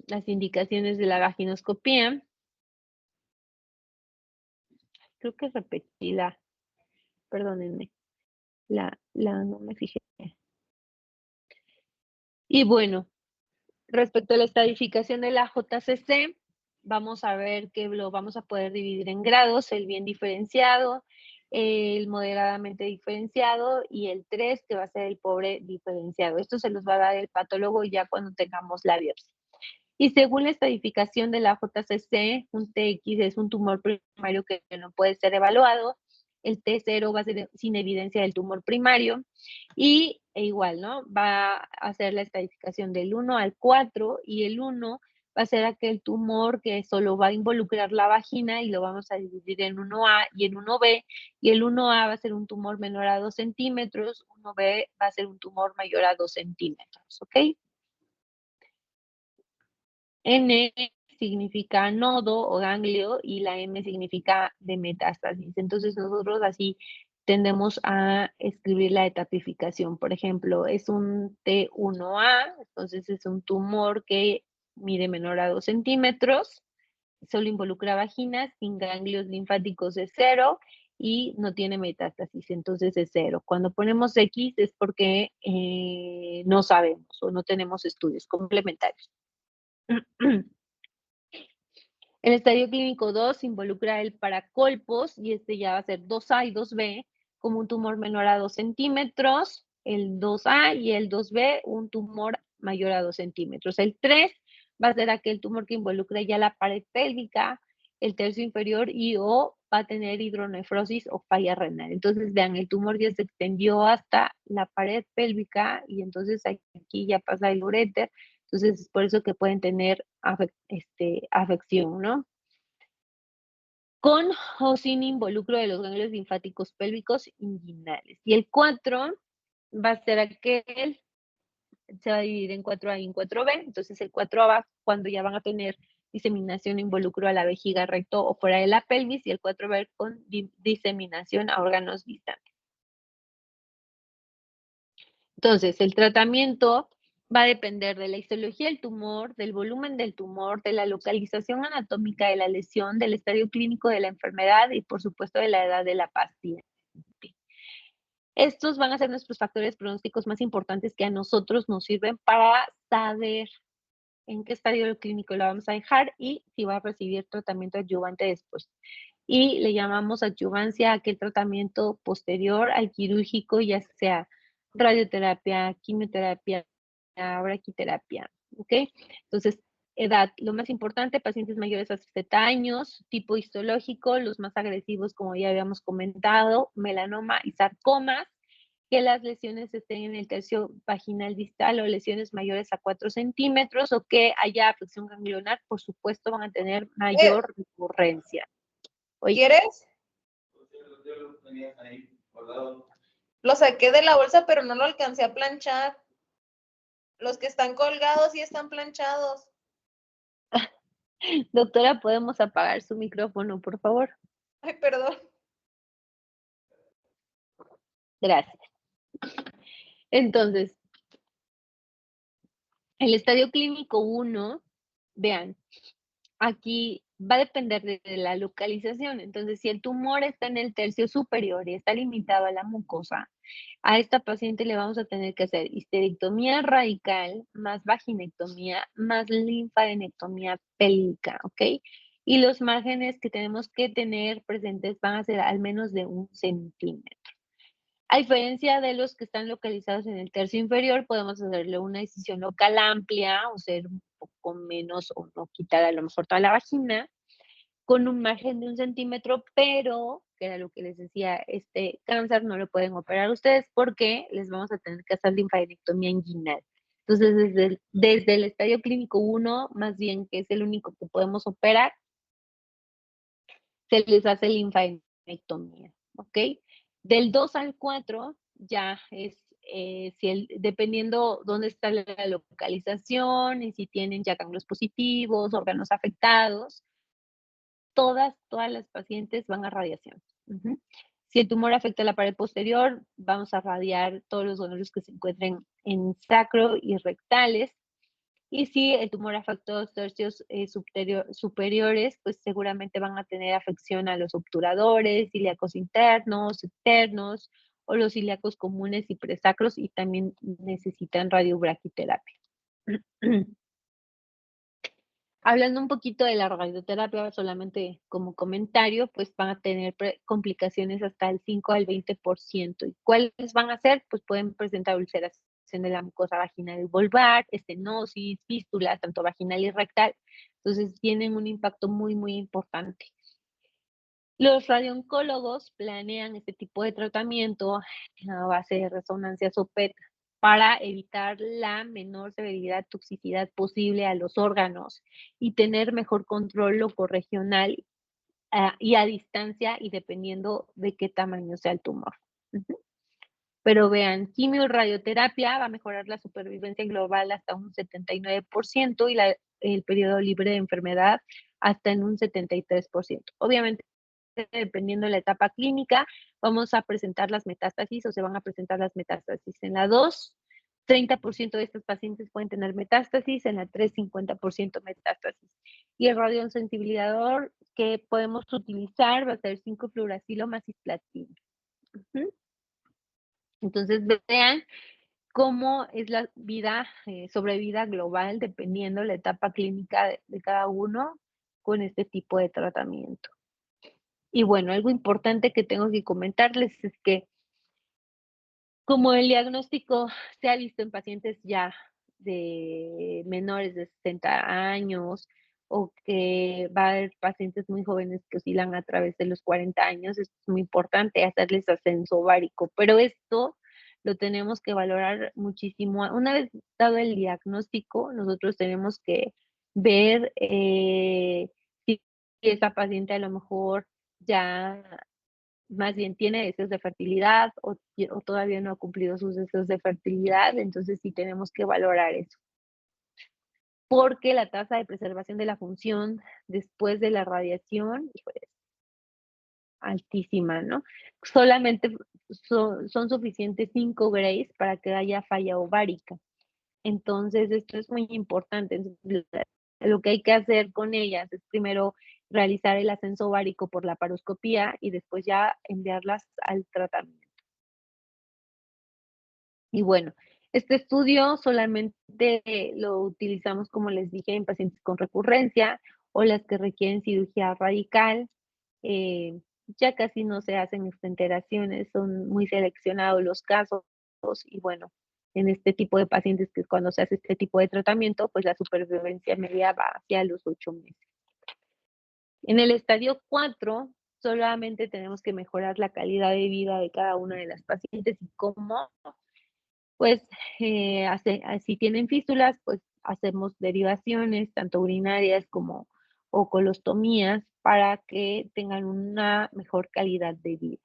las indicaciones de la vaginoscopía. Creo que repetí perdónenme, no me fijé. Y bueno, respecto a la estadificación de la JCC, vamos a ver que lo vamos a poder dividir en grados: el bien diferenciado, el moderadamente diferenciado y el 3, que va a ser el pobre diferenciado. Esto se los va a dar el patólogo ya cuando tengamos la biopsia. Y según la estadificación de la JCC, un TX es un tumor primario que no puede ser evaluado. El T0 va a ser sin evidencia del tumor primario. Y igual, ¿no? Va a hacer la estadificación del 1 al 4, y el 1 va a ser aquel tumor que solo va a involucrar la vagina, y lo vamos a dividir en 1A y en 1B. Y el 1A va a ser un tumor menor a 2 centímetros, 1B va a ser un tumor mayor a 2 centímetros, ¿ok? N significa nodo o ganglio y la M significa de metástasis. Entonces nosotros así tendemos a escribir la etapificación. Por ejemplo, es un T1A, entonces es un tumor que mide menor a 2 centímetros, solo involucra vaginas, sin ganglios linfáticos es 0 y no tiene metástasis, entonces es 0. Cuando ponemos X es porque no sabemos o no tenemos estudios complementarios. El estadio clínico 2 involucra el paracolpos, y este ya va a ser 2A y 2B, como un tumor menor a 2 centímetros, el 2A y el 2B un tumor mayor a 2 centímetros. El 3 va a ser aquel tumor que involucra ya la pared pélvica, el tercio inferior, y o va a tener hidronefrosis o falla renal. Entonces, vean, el tumor ya se extendió hasta la pared pélvica, y entonces aquí ya pasa el uréter. Entonces, es por eso que pueden tener afección, ¿no? Con o sin involucro de los ganglios linfáticos pélvicos inguinales. Y el 4 va a ser aquel, se va a dividir en 4A y en 4B. Entonces, el 4A va cuando ya van a tener diseminación involucro a la vejiga, recto o fuera de la pelvis, y el 4B con diseminación a órganos distantes. Entonces, el tratamiento va a depender de la histología del tumor, del volumen del tumor, de la localización anatómica de la lesión, del estadio clínico de la enfermedad y, por supuesto, de la edad de la paciente. Estos van a ser nuestros factores pronósticos más importantes que a nosotros nos sirven para saber en qué estadio clínico la vamos a dejar y si va a recibir tratamiento adyuvante después. Y le llamamos adyuvancia a aquel tratamiento posterior al quirúrgico, ya sea radioterapia, quimioterapia, braquiterapia, ¿ok? Entonces, edad, lo más importante: pacientes mayores a 60 años, tipo histológico, los más agresivos, como ya habíamos comentado, melanoma y sarcomas, que las lesiones estén en el tercio vaginal distal o lesiones mayores a 4 centímetros, o que haya afección ganglionar, por supuesto, van a tener mayor recurrencia. Oye, ¿Quieres? Lo saqué de la bolsa, pero no lo alcancé a planchar. Los que están colgados sí están planchados. doctora, ¿podemos apagar su micrófono, por favor? Ay, perdón. Gracias. Entonces, el estadio clínico 1, vean, aquí va a depender de la localización. Entonces, si el tumor está en el tercio superior y está limitado a la mucosa, a esta paciente le vamos a tener que hacer histerectomía radical, más vaginectomía, más linfadenectomía pélvica, ¿ok? Y los márgenes que tenemos que tener presentes van a ser al menos de 1 centímetro. A diferencia de los que están localizados en el tercio inferior, podemos hacerle una incisión local amplia o ser un poco menos o no quitar a lo mejor toda la vagina con un margen de 1 centímetro, pero, que era lo que les decía, este cáncer no lo pueden operar ustedes porque les vamos a tener que hacer linfadenectomía inguinal. Entonces, desde el estadio clínico 1, más bien que es el único que podemos operar, se les hace linfadenectomía, ¿ok? Del 2 al 4 ya es, dependiendo dónde está la localización y si tienen ya ganglios positivos, órganos afectados, todas las pacientes van a radiación. Si el tumor afecta la pared posterior, vamos a radiar todos los ganglios que se encuentren en sacro y rectales. Y si el tumor afecta los tercios superiores, pues seguramente van a tener afección a los obturadores, ilíacos internos, externos, o los ilíacos comunes y presacros, y también necesitan radiobraquiterapia. Hablando un poquito de la radioterapia, solamente como comentario, pues van a tener complicaciones hasta el 5 al 20%. ¿Y cuáles van a ser? Pues pueden presentar ulceración de la mucosa vaginal y vulvar, estenosis, fístula, tanto vaginal y rectal. Entonces tienen un impacto muy, muy importante. Los radiooncólogos planean este tipo de tratamiento a base de resonancias o PET para evitar la menor severidad, toxicidad posible a los órganos y tener mejor control locorregional y a distancia y dependiendo de qué tamaño sea el tumor. Pero vean, quimio y radioterapia va a mejorar la supervivencia global hasta un 79% y el periodo libre de enfermedad hasta en un 73%. Obviamente, dependiendo de la etapa clínica, vamos a presentar las metástasis o se van a presentar las metástasis. En la 2, 30% de estos pacientes pueden tener metástasis, en la 3, 50% metástasis. Y el radiosensibilizador que podemos utilizar va a ser 5-fluoracilo más cisplatina. Entonces, vean cómo es la vida, sobrevida global, dependiendo la etapa clínica de cada uno con este tipo de tratamiento. Y bueno, algo importante que tengo que comentarles es que como el diagnóstico se ha visto en pacientes ya de menores de 60 años o que va a haber pacientes muy jóvenes que oscilan a través de los 40 años, es muy importante hacerles ascenso ovárico, pero esto lo tenemos que valorar muchísimo. Una vez dado el diagnóstico, nosotros tenemos que ver si esa paciente a lo mejor ya más bien tiene deseos de fertilidad o todavía no ha cumplido sus deseos de fertilidad, entonces sí tenemos que valorar eso. Porque la tasa de preservación de la función después de la radiación, híjole, es altísima, ¿no? Solamente son suficientes 5 Grays para que haya falla ovárica. Entonces, esto es muy importante. Lo que hay que hacer con ellas es primero realizar el ascenso ovárico por la paroscopía y después ya enviarlas al tratamiento. Y bueno, este estudio solamente lo utilizamos, como les dije, en pacientes con recurrencia o las que requieren cirugía radical. Ya casi no se hacen exenteraciones, son muy seleccionados los casos y bueno, en este tipo de pacientes que cuando se hace este tipo de tratamiento, pues la supervivencia media va hacia los 8 meses. En el estadio 4, solamente tenemos que mejorar la calidad de vida de cada una de las pacientes y cómo, pues, si tienen fístulas, pues hacemos derivaciones, tanto urinarias como o colostomías, para que tengan una mejor calidad de vida.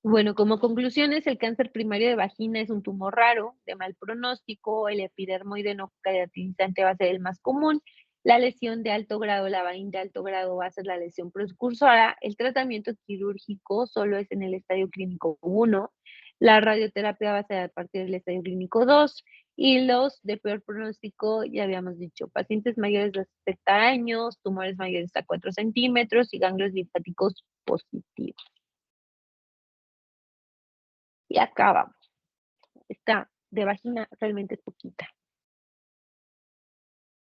Bueno, como conclusiones, el cáncer primario de vagina es un tumor raro, de mal pronóstico, el epidermoide no queratinizante va a ser el más común, la lesión de alto grado, la vaina de alto grado va a ser la lesión precursora, el tratamiento quirúrgico solo es en el estadio clínico 1, la radioterapia va a ser a partir del estadio clínico 2 y los de peor pronóstico, ya habíamos dicho, pacientes mayores de 70 años, tumores mayores a 4 centímetros y ganglios linfáticos positivos. Y acá vamos. Esta de vagina realmente es poquita.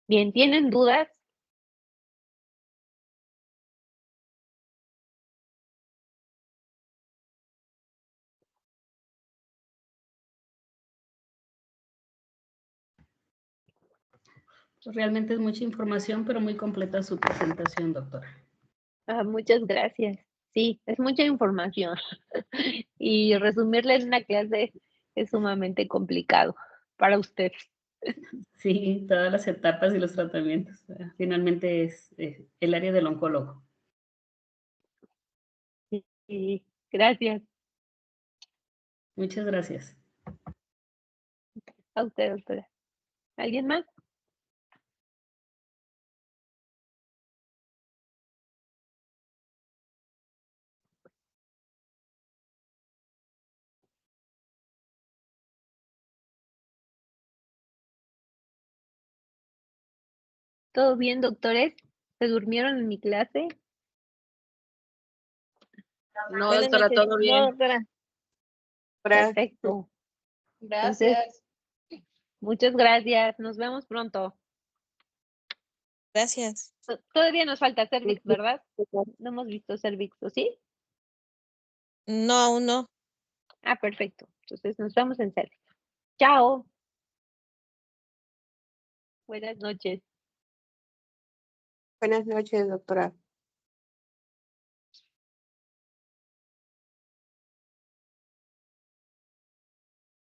Bien, ¿tienen dudas? Realmente es mucha información, pero muy completa su presentación, doctora. Muchas gracias. Sí, es mucha información y resumirla en una clase es sumamente complicado para usted. Sí, todas las etapas y los tratamientos. Finalmente es el área del oncólogo. Sí, gracias Muchas gracias. a usted, doctora. ¿Alguien más? ¿Todo bien, doctores? ¿Se durmieron en mi clase? No, Buenas doctora, noches. todo bien. No, doctora. Perfecto. Entonces, Gracias. muchas gracias. Nos vemos pronto. Gracias. Todavía nos falta Cervix, ¿verdad? No hemos visto Cervix, ¿o sí? No, aún no. Perfecto. Entonces nos vemos en Cervix. Chao. Buenas noches. Buenas noches, doctora.